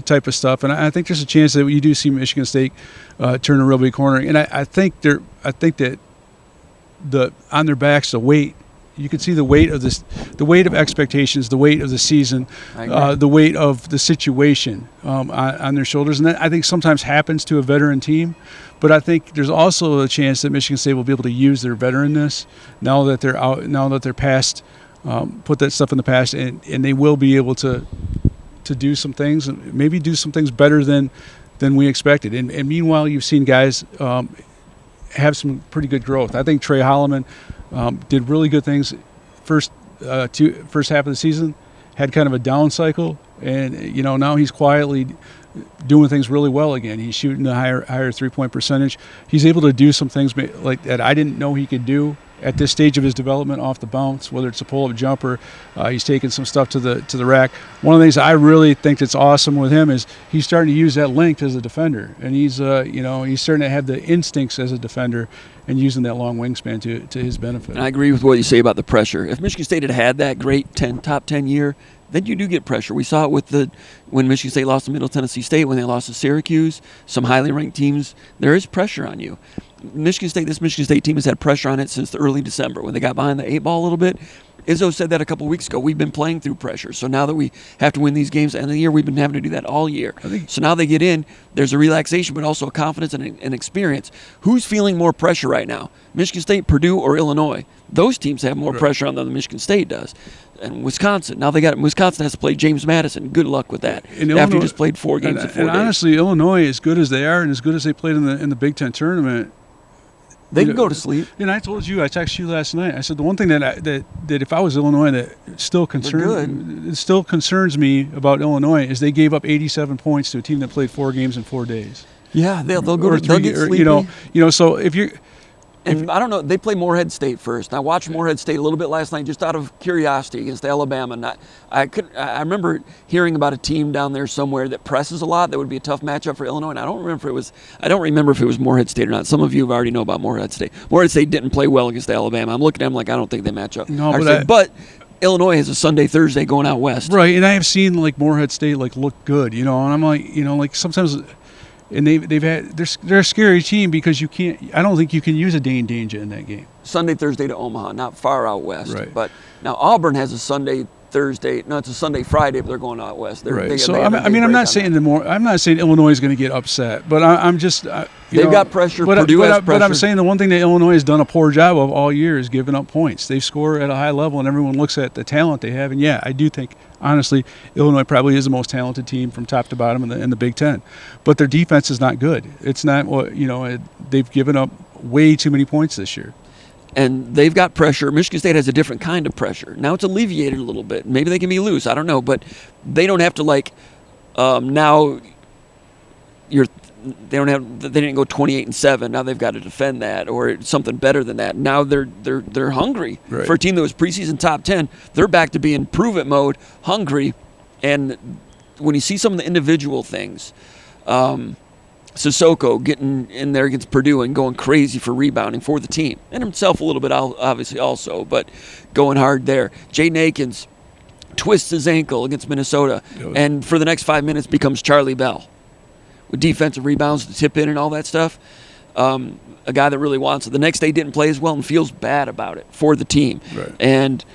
type of stuff. And I think there's a chance that you do see Michigan State turn a real big corner. And I think that on their backs, the weight. You can see the weight of this, the weight of expectations, the weight of the season, the weight of the situation on their shoulders, and that I think sometimes happens to a veteran team. But I think there's also a chance that Michigan State will be able to use their veteranness now that they're out, now that they're past, put that stuff in the past, and they will be able to do some things, and maybe do some things better than we expected. And meanwhile, you've seen guys have some pretty good growth. I think Trey Holloman did really good things first half of the season, had kind of a down cycle, and now he's quietly doing things really well again. He's shooting a higher 3-point percentage. He's able to do some things like that I didn't know he could do at this stage of his development off the bounce, whether it's a pull-up jumper. He's taking some stuff to the rack. One of the things I really think that's awesome with him is he's starting to use that length as a defender, and he's starting to have the instincts as a defender and using that long wingspan to his benefit. And I agree with what you say about the pressure. If Michigan State had that great top 10 year, then you do get pressure. We saw it when Michigan State lost to Middle Tennessee State, when they lost to Syracuse, some highly ranked teams. There is pressure on you. This Michigan State team has had pressure on it since the early December when they got behind the 8 ball a little bit. Izzo said that a couple of weeks ago. We've been playing through pressure. So now that we have to win these games at the end of the year, we've been having to do that all year. So now they get in, there's a relaxation, but also a confidence and experience. Who's feeling more pressure right now? Michigan State, Purdue, or Illinois? Those teams have more pressure on them than Michigan State does. And Wisconsin. Now Wisconsin has to play James Madison. Good luck with that. After you just played 4 games in 4 days. Honestly, Illinois, as good as they are and as good as they played in the Big Ten tournament, they can go to sleep. And I told you, I texted you last night. I said the one thing that if I was Illinois that still concerns me about Illinois is they gave up 87 points to a team that played 4 games in 4 days. Yeah, they'll get sleepy. So if you're. And I don't know, they play Morehead State first. And I watched Morehead State a little bit last night just out of curiosity against Alabama. And I remember hearing about a team down there somewhere that presses a lot. That would be a tough matchup for Illinois. And I don't remember if it was Morehead State or not. Some of you already know about Morehead State. Morehead State didn't play well against Alabama. I'm looking at them like I don't think they match up. No, but Illinois has a Sunday, Thursday going out west. Right, and I have seen like Morehead State look good, and I'm like sometimes. And they're a scary team because I don't think you can use a Dane Danger in that game. Sunday, Thursday to Omaha, not far out west. Right. But now Auburn has a Sunday, Thursday. No, it's a Sunday, Friday, but they're going out west. Right. I'm not saying Illinois is going to get upset, but I'm just they've got pressure. Purdue has pressure. But I'm saying the one thing that Illinois has done a poor job of all year is giving up points. They score at a high level, and everyone looks at the talent they have. And yeah, I do think honestly, Illinois probably is the most talented team from top to bottom in the Big Ten, but their defense is not good. It's not what they've given up way too many points this year. And they've got pressure. Michigan State has a different kind of pressure. Now it's alleviated a little bit. Maybe they can be loose. I don't know. But they don't have to now they didn't go 28-7. Now they've got to defend that or something better than that. Now they're hungry. Right. For a team that was preseason top 10. They're back to being prove-it mode, hungry. And when you see some of the individual things, Sissoko getting in there against Purdue and going crazy for rebounding for the team. And himself a little bit, obviously, also, but going hard there. Jaden Akins twists his ankle against Minnesota and for the next 5 minutes becomes Charlie Bell. with defensive rebounds, the tip in and all that stuff. A guy that really wants it. The next day didn't play as well and feels bad about it for the team. Right. And,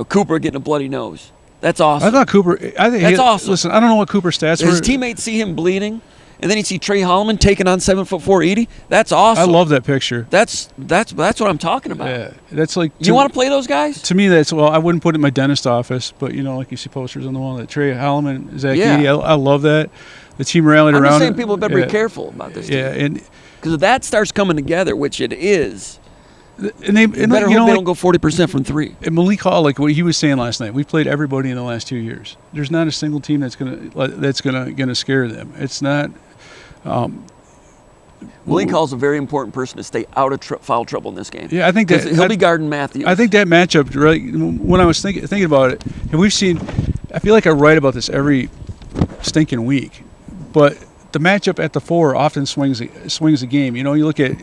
Cooper getting a bloody nose. That's awesome. I thought Cooper. That's awesome. Listen, I don't know what Cooper's stats were. His teammates see him bleeding, and then you see Trey Holloman taking on 7'4" Edie. That's awesome. I love that picture. That's what I'm talking about. Yeah, that's like. You want to play those guys? To me, I wouldn't put it in my dentist office, but like you see posters on the wall that Trey Holloman, Zach Edey. I love that. The team rallied around. I'm just saying people better be careful about this. Yeah, and because if that starts coming together, which it is. And they better hope they don't go 40% from three. And Malik Hall, like what he was saying last night, we played everybody in the last 2 years. There's not a single team that's gonna scare them. It's not. Malik Hall's a very important person to stay out of foul trouble in this game. Yeah, I think that he'll be guarding Matthews. I think that matchup, right? When I was thinking about it, and we've seen, I feel like I write about this every stinking week, but the matchup at the 4 often swings the game. You look at.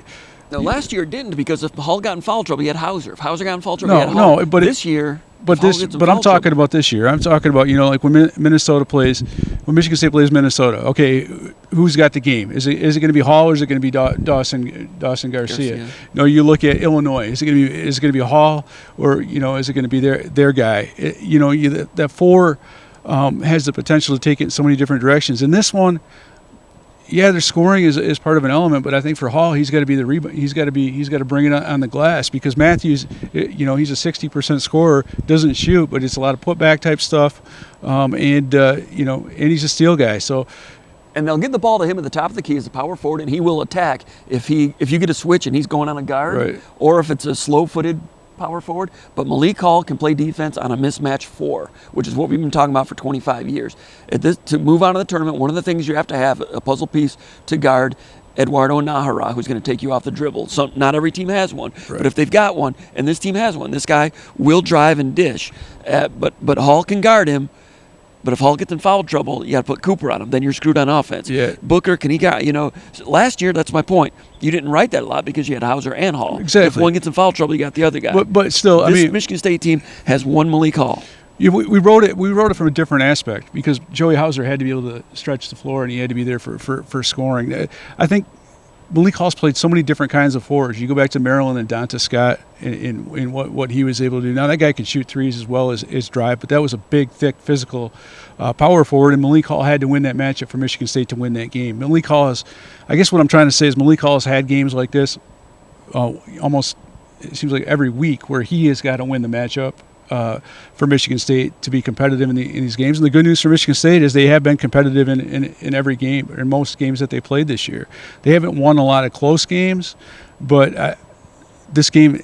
No, last year it didn't, because if Hall got in foul trouble, he had Hauser. If Hauser got in foul trouble, he had Hall. No, but this year. But I'm talking about this year. I'm talking about like when when Michigan State plays Minnesota. Okay, who's got the game? Is it going to be Hall, or is it going to be Dawson Garcia? No, you look at Illinois. Is it going to be Hall, or is it going to be their guy? That 4 has the potential to take it in so many different directions. And this one. Yeah, their scoring is part of an element, but I think for Hall, he's got to be the rebound. He's got to bring it on the glass, because Matthews, he's a 60% scorer, doesn't shoot, but it's a lot of putback type stuff, and he's a steal guy. So, and they'll get the ball to him at the top of the key as a power forward, and he will attack if you get a switch and he's going on a guard, right. Or if it's a slow-footed power forward. But Malik Hall can play defense on a mismatch 4, which is what we've been talking about for 25 years. To move on to the tournament, one of the things you have to have a puzzle piece to guard Eduardo Nahara, who's going to take you off the dribble. So not every team has one, right. But if they've got one, and this team has one, this guy will drive and dish. But Hall can guard him. But if Hall gets in foul trouble, you got to put Cooper on him. Then you're screwed on offense. Yeah. Booker, last year, that's my point. You didn't write that a lot because you had Hauser and Hall. Exactly. If one gets in foul trouble, you got the other guy. But still, this Michigan State team has one Malik Hall. Yeah, we wrote it from a different aspect, because Joey Hauser had to be able to stretch the floor, and he had to be there for scoring. I think Malik Hall's played so many different kinds of forwards. You go back to Maryland and Donta Scott in what he was able to do. Now, that guy can shoot threes as well as drive, but that was a big, thick, physical power forward, and Malik Hall had to win that matchup for Michigan State to win that game. Malik Hall I guess what I'm trying to say is Malik Hall has had games like this almost, it seems like every week, where he has got to win the matchup for Michigan State to be competitive in these games. And the good news for Michigan State is they have been competitive in every game, or in most games that they played this year. They haven't won a lot of close games, but this game,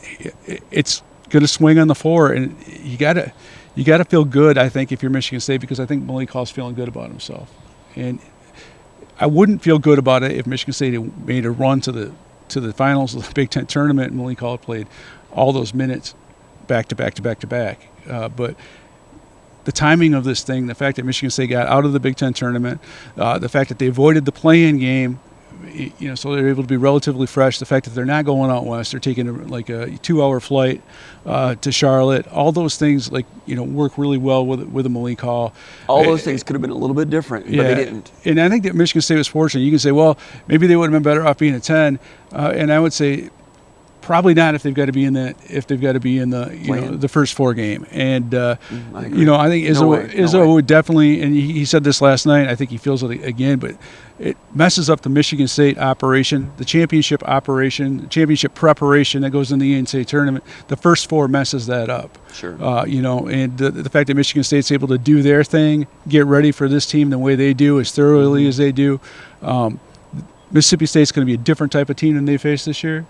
it's going to swing on the 4, and you got to feel good, I think, if you're Michigan State, because I think Malik Hall's feeling good about himself. And I wouldn't feel good about it if Michigan State had made a run to the finals of the Big Ten tournament and Malik Hall played all those minutes back to back to back to back. But the timing of this thing, the fact that Michigan State got out of the Big Ten tournament, the fact that they avoided the play-in game, so they're able to be relatively fresh. The fact that they're not going out west, they're taking a 2-hour flight to Charlotte. All those things, work really well with a Malik Hall. All those things could have been a little bit different, but they didn't. And I think that Michigan State was fortunate. You can say, well, maybe they would have been better off being a 10, and I would say, probably not if they've got to be in the the first 4 game. And I think Izzo would definitely, and he said this last night, I think he feels it again, but it messes up the Michigan State operation, the championship operation, championship preparation that goes in the NCAA tournament. The first 4 messes that up. Sure. And the fact that Michigan State's able to do their thing, get ready for this team the way they do, as thoroughly as they do. Mississippi State's going to be a different type of team than they face this year.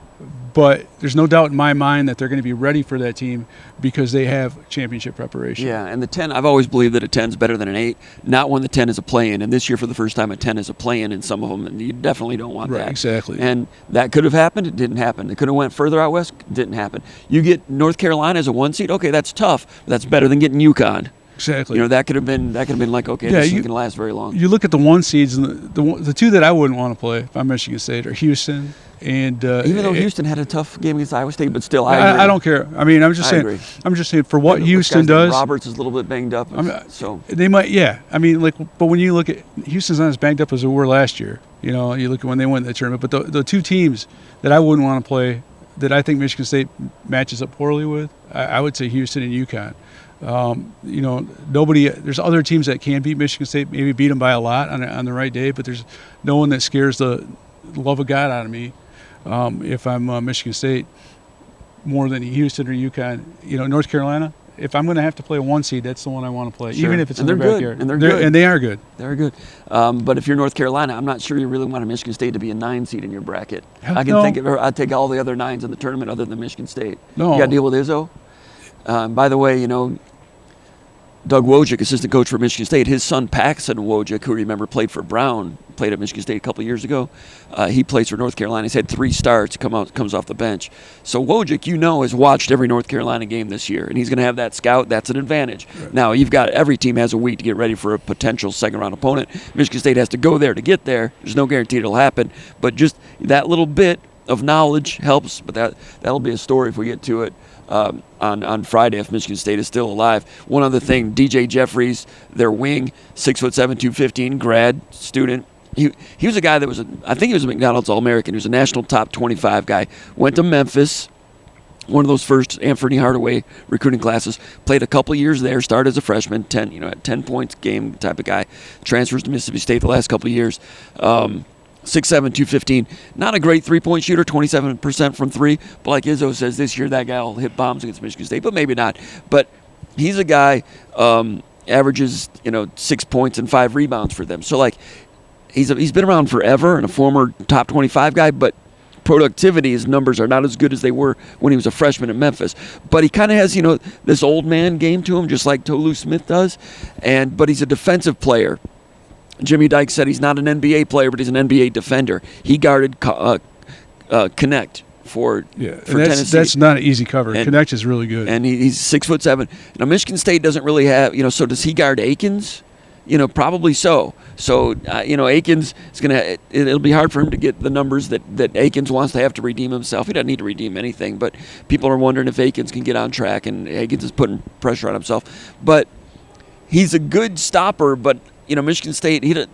But there's no doubt in my mind that they're going to be ready for that team because they have championship preparation. Yeah, and the 10, I've always believed that a 10 is better than an 8, not when the 10 is a play-in. And this year, for the first time, a 10 is a play-in in some of them, and you definitely don't want that. Right, exactly. And that could have happened. It didn't happen. It could have went further out west. It didn't happen. You get North Carolina as a 1 seed. Okay, that's tough. But that's better than getting UConn. Exactly. That could have been like, okay, this isn't going to last very long. You look at the 1 seeds, and the 2 that I wouldn't want to play if I'm Michigan State are Houston And even though Houston had a tough game against Iowa State, but still, I don't care. I mean, I'm just saying for what Houston does. Roberts is a little bit banged up, so they might. Yeah, I mean, but when you look at Houston's not as banged up as they were last year. You know, you look at when they won the tournament. But the two teams that I wouldn't want to play, that I think Michigan State matches up poorly with, I would say Houston and UConn. You know, there's other teams that can beat Michigan State, maybe beat them by a lot on the right day, but there's no one that scares the love of God out of me if I'm Michigan State more than Houston or UConn. You know, North Carolina, if I'm going to have to play a 1 seed, that's the one I want to play, sure. even if it's in their backyard. And they're good. And they are good. They're good. But if you're North Carolina, I'm not sure you really want a Michigan State to be a 9 seed in your bracket. I'd take all the other 9s in the tournament other than Michigan State. No. You got to deal with Izzo. By the way, you know, Doug Wojcik, assistant coach for Michigan State, his son Paxton Wojcik, who remember played for Brown, played at Michigan State a couple of years ago. He plays for North Carolina. He's had 3 starts, comes off the bench. So Wojcik, you know, has watched every North Carolina game this year, and he's going to have that scout. That's an advantage. Right. Now, every team has a week to get ready for a potential second-round opponent. Michigan State has to go there to get there. There's no guarantee it'll happen, but just that little bit of knowledge helps, but that'll be a story if we get to it. On Friday, if Michigan State is still alive. One other thing, DJ Jeffries, their wing, 6'7", 215, grad student. He was a guy that I think he was a McDonald's All-American. He was a national top 25 guy. Went to Memphis, one of those first Anthony Hardaway recruiting classes. Played a couple years there. Started as a freshman, 10 points game type of guy. Transfers to Mississippi State the last couple of years. 6'7", 215. Not a great three-point shooter, 27% from three. But like Izzo says, this year that guy will hit bombs against Michigan State, but maybe not. But he's a guy averages 6 points and 5 rebounds for them. So like he's been around forever and a former top 25 guy, but productivity, his numbers are not as good as they were when he was a freshman in Memphis. But he kind of has this old man game to him, just like Tolu Smith does. But he's a defensive player. Jimmy Dykes said he's not an NBA player, but he's an NBA defender. He guarded Connect for Tennessee. That's not an easy cover. Connect is really good. And he's 6'7". Now, Michigan State doesn't really have, so does he guard Akins? Probably so. So, Akins is going to, it'll be hard for him to get the numbers that Akins wants to have to redeem himself. He doesn't need to redeem anything, but people are wondering if Akins can get on track, and Akins is putting pressure on himself. But he's a good stopper, but Michigan State. I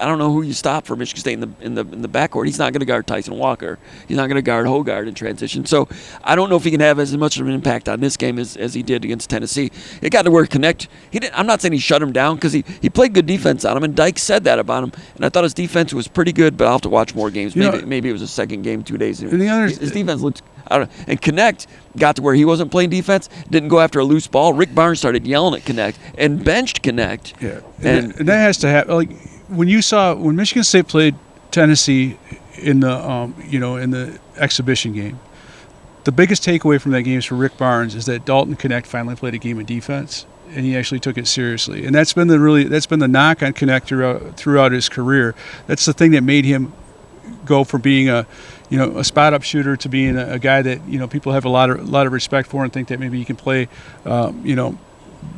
don't know who you stop for Michigan State in the backcourt. He's not going to guard Tyson Walker. He's not going to guard Hogard in transition. So I don't know if he can have as much of an impact on this game as he did against Tennessee. It got to where Connect. I'm not saying he shut him down because he played good defense on him, and Dykes said that about him. And I thought his defense was pretty good, but I'll have to watch more games. Maybe it was a second game 2 days ago. His defense looked. I don't know. And Connect got to where he wasn't playing defense, didn't go after a loose ball. Rick Barnes started yelling at Connect and benched Connect. Yeah, and that has to happen. Like when Michigan State played Tennessee in the exhibition game, the biggest takeaway from that game is for Rick Barnes is that Dalton Connect finally played a game of defense, and he actually took it seriously. And that's been the knock on Connect throughout his career. That's the thing that made him go from being a spot up shooter to being a guy that people have a lot of respect for and think that maybe he can play, that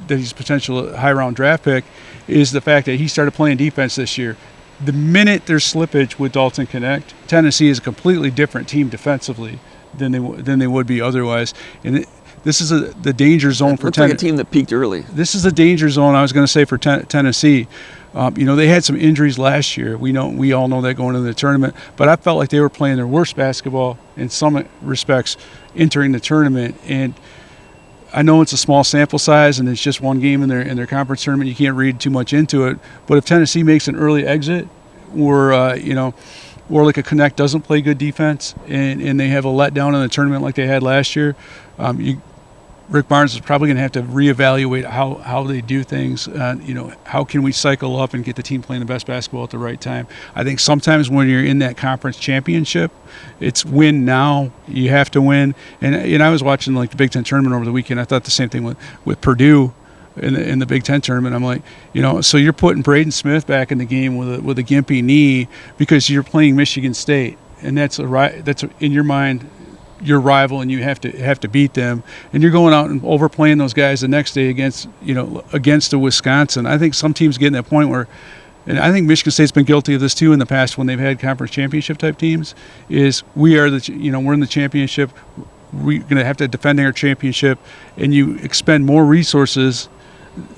he's a potential high round draft pick, is the fact that he started playing defense this year. The minute there's slippage with Dalton Connect, Tennessee is a completely different team defensively than they would be otherwise. And this is the danger zone for Tennessee. Like a team that peaked early. This is the danger zone, I was going to say, for Tennessee. They had some injuries last year. We all know that going into the tournament. But I felt like they were playing their worst basketball in some respects entering the tournament. And I know it's a small sample size and it's just one game in their conference tournament. You can't read too much into it. But if Tennessee makes an early exit, or like a Connect doesn't play good defense and they have a letdown in the tournament like they had last year, Rick Barnes is probably going to have to reevaluate how they do things. How can we cycle up and get the team playing the best basketball at the right time? I think sometimes when you're in that conference championship, it's win now. You have to win. And I was watching like the Big Ten tournament over the weekend. I thought the same thing with Purdue in the Big Ten tournament. I'm like, so you're putting Braden Smith back in the game with a gimpy knee because you're playing Michigan State, and that's in your mind your rival, and you have to beat them, and you're going out and overplaying those guys the next day against a Wisconsin. I think some teams get in that point where and I think Michigan State's been guilty of this too in the past when they've had conference championship type teams, is we're in the championship, we're going to have to defend our championship, and you expend more resources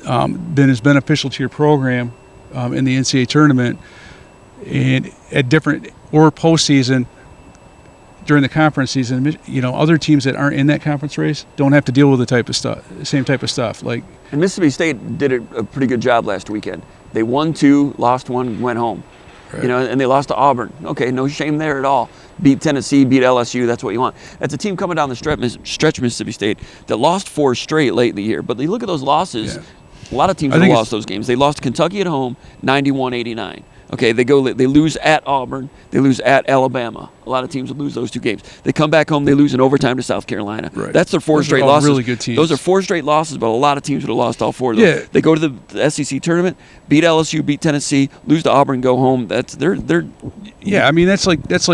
than is beneficial to your program in the NCAA tournament, and at different or postseason during the conference season. Other teams that aren't in that conference race don't have to deal with the same type of stuff. Like, and Mississippi State did a pretty good job last weekend. They won 2, lost 1, went home. right. And they lost to Auburn. Okay, no shame there at all. Beat Tennessee, beat LSU. That's what you want. That's a team coming down the stretch, Mississippi State, that lost 4 straight late in the year. But you look at those losses. Yeah. A lot of teams have lost those games. They lost to Kentucky at home, 91-89. Okay, they lose at Auburn, they lose at Alabama. A lot of teams would lose those 2 games. They come back home, they lose in overtime to South Carolina. Right. That's their 4 straight losses. Really good teams. Those are 4 straight losses, but a lot of teams would have lost all 4 of those. Yeah. They go to the SEC tournament, beat LSU, beat Tennessee, lose to Auburn, go home. That's they're. Yeah, I mean that's like it's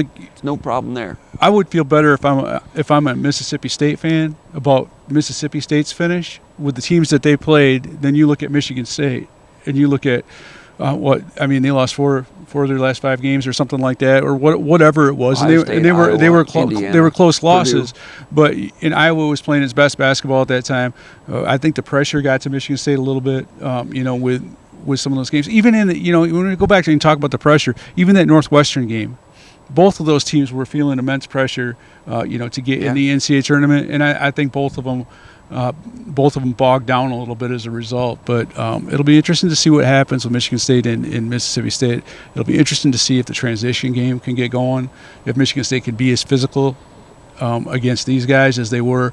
no problem there. I would feel better if I'm a Mississippi State fan about Mississippi State's finish with the teams that they played than you look at Michigan State and you look at they lost 4 of their last 5 games or something like that, or whatever it was. Ohio State, they were Indiana, they were close losses. Purdue. But in Iowa was playing its best basketball at that time. I think the pressure got to Michigan State a little bit. With some of those games, even in when we go back and talk about the pressure, even that Northwestern game, both of those teams were feeling immense pressure, to get in the NCAA tournament, and I think both of them bogged down a little bit as a result. But it'll be interesting to see what happens with Michigan State and Mississippi State. It'll be interesting to see if the transition game can get going, if Michigan State can be as physical against these guys as they were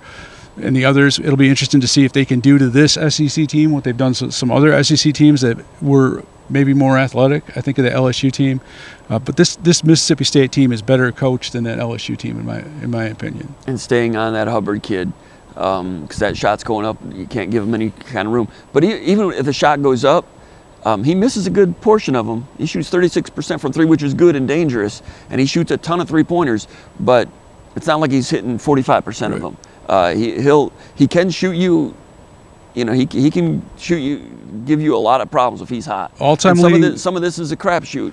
and the others. It'll be interesting to see if they can do to this SEC team what they've done to some other SEC teams that were maybe more athletic. I think of the LSU team, but this Mississippi State team is better coached than that LSU team in my opinion. And staying on that Hubbard kid, because that shot's going up, you can't give him any kind of room. But even if the shot goes up, he misses a good portion of them. He shoots 36% from 3, which is good and dangerous, and he shoots a ton of 3-pointers. But it's not like he's hitting 45% of them. He can shoot you. He can shoot you, give you a lot of problems if he's hot. Some of this is a crapshoot.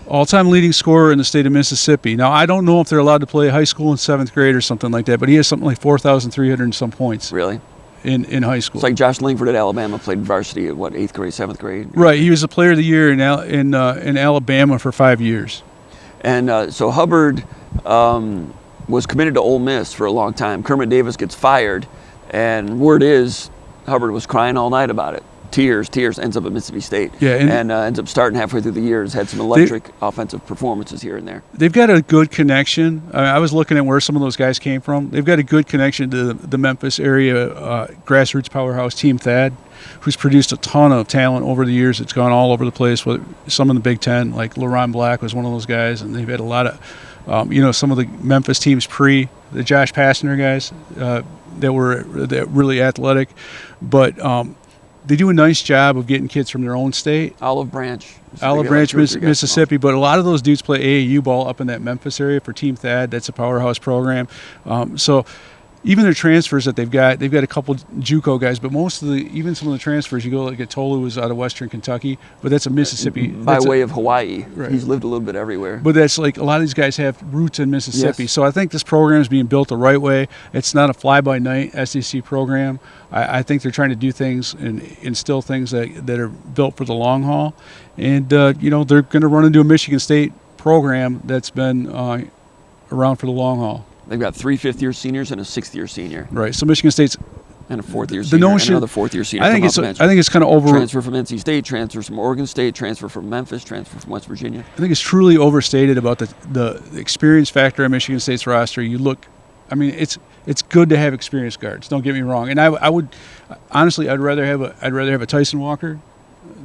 All-time leading scorer in the state of Mississippi. Now, I don't know if they're allowed to play high school in 7th grade or something like that, but he has something like 4,300 and some points. Really? In high school. It's like Josh Langford at Alabama played varsity at 8th grade, 7th grade? Right. He was the player of the year in Alabama for 5 years. And so Hubbard was committed to Ole Miss for a long time. Kermit Davis gets fired, and word is Hubbard was crying all night about it. Tears, ends up at Mississippi State. Yeah, and ends up starting halfway through the year. Has had some electric offensive performances here and there. They've got a good connection. I was looking at where some of those guys came from. They've got a good connection to the Memphis area grassroots powerhouse Team Thad, who's produced a ton of talent over the years. It's gone all over the place. With some in the Big Ten, like LaRon Black was one of those guys, and they've had a lot of, some of the Memphis teams the Josh Pastner guys that were really athletic, but. They do a nice job of getting kids from their own state. Olive Branch, Mississippi. But a lot of those dudes play AAU ball up in that Memphis area for Team Thad. That's a powerhouse program. So even their transfers that they've got a couple JUCO guys, but even some of the transfers, you go like at Tolu was out of Western Kentucky, but that's a Mississippi. By way of Hawaii. Right. He's lived a little bit everywhere. But that's like a lot of these guys have roots in Mississippi. Yes. So I think this program is being built the right way. It's not a fly-by-night SEC program. I think they're trying to do things and instill things that are built for the long haul. And, they're going to run into a Michigan State program that's been around for the long haul. They've got 3 fifth-year seniors and a 6th-year senior. Right. So Michigan State's and a 4th-year senior and another 4th-year senior. I think it's kind of over. Transfer from NC State, transfer from Oregon State, transfer from Memphis, transfer from West Virginia. I think it's truly overstated about the experience factor in Michigan State's roster. It's good to have experienced guards. Don't get me wrong. And I would honestly, I'd rather have a Tyson Walker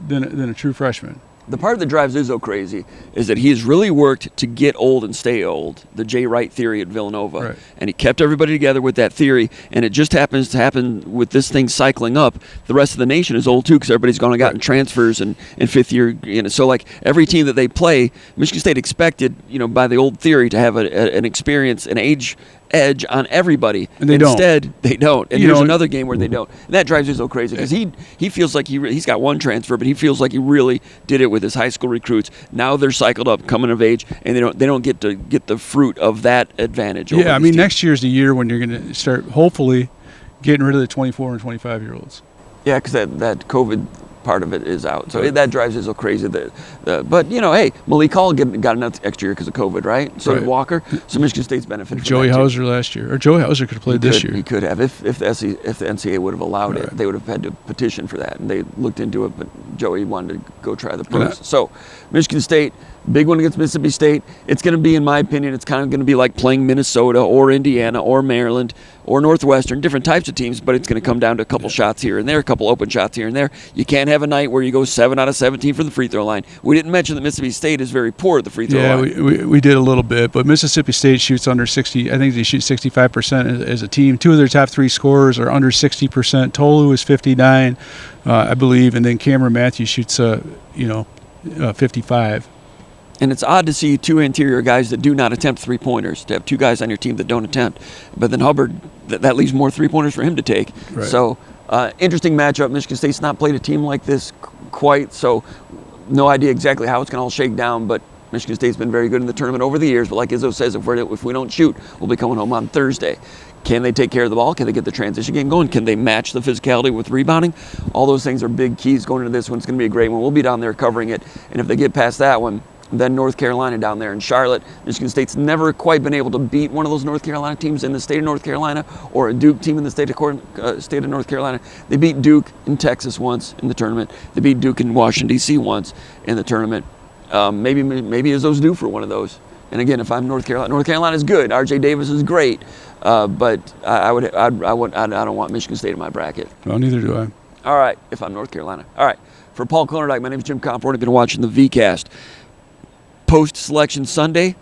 than a true freshman. The part that drives Izzo crazy is that he has really worked to get old and stay old, the Jay Wright theory at Villanova. Right. And he kept everybody together with that theory, and it just happens to happen with this thing cycling up. The rest of the nation is old too because everybody's gone and gotten transfers and 5th year. So like every team that they play, Michigan State expected, by the old theory to have an experience, an age edge on everybody. And they Instead, they don't. And You here's know, another game where they don't. And that drives Izzo crazy because he feels like he's got one transfer, but he feels like he really did it with his high school recruits. Now they're cycled up, coming of age, and they don't get to get the fruit of that advantage. Over Yeah, I these mean, teams. next year's the year when you're going to start, hopefully, getting rid of the 24 and 25-year-olds. Yeah, because that COVID part of it is out. So Right. that drives Izzo crazy. But, hey, Malik Hall got another extra year because of COVID, right? So did Right. Walker. So Michigan State's benefited from Joey that, too. Hauser last year. Or Joey Hauser could have played this year. He could have. If the NCAA would have allowed it, Right. they would have had to petition for that. And they looked into it, but Joey wanted to go try the Yeah. pros. So Michigan State, big one against Mississippi State. It's going to be, in my opinion, it's kind of going to be like playing Minnesota or Indiana or Maryland or Northwestern, different types of teams, but it's going to come down to a couple shots here and there, a couple open shots here and there. You can't have a night where you go 7 out of 17 from the free throw line. We didn't mention that Mississippi State is very poor at the free throw line. Yeah, we did a little bit, but Mississippi State shoots under 60. I think they shoot 65% as a team. 2 of their top 3 scorers are under 60%. Tolu is 59, I believe, and then Cameron Matthews shoots 55. And it's odd to see 2 interior guys that do not attempt three-pointers, to have 2 guys on your team that don't attempt. But then Hubbard, that leaves more three-pointers for him to take. Right. So, interesting matchup. Michigan State's not played a team like this quite, so no idea exactly how it's going to all shake down. But Michigan State's been very good in the tournament over the years. But like Izzo says, if we don't shoot, we'll be coming home on Thursday. Can they take care of the ball? Can they get the transition game going? Can they match the physicality with rebounding? All those things are big keys going into this one. It's going to be a great one. We'll be down there covering it. And if they get past that one, then North Carolina down there in Charlotte. Michigan State's never quite been able to beat one of those North Carolina teams in the state of North Carolina or a Duke team in the state of North Carolina. They beat Duke in Texas once in the tournament. They beat Duke in Washington, D.C. once in the tournament. Maybe Izzo's due for one of those. And again, if I'm North Carolina is good. R.J. Davis is great. But I don't want Michigan State in my bracket. Well, neither do I. All right, if I'm North Carolina. All right, for Paul Klondike, my name is Jim Comfort. I've been watching the VCast. Post-selection Sunday,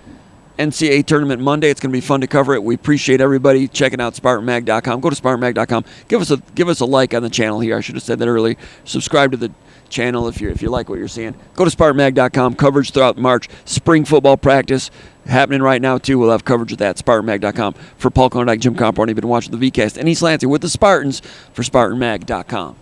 NCAA Tournament Monday. It's going to be fun to cover it. We appreciate everybody checking out SpartanMag.com. Go to SpartanMag.com. Give us a like on the channel here. I should have said that earlier. Subscribe to the channel if you like what you're seeing. Go to SpartanMag.com. Coverage throughout March. Spring football practice happening right now too. We'll have coverage of that. SpartanMag.com. For Paul Klondike, Jim Comfort. I've been watching the VCast and East Lansing with the Spartans for SpartanMag.com.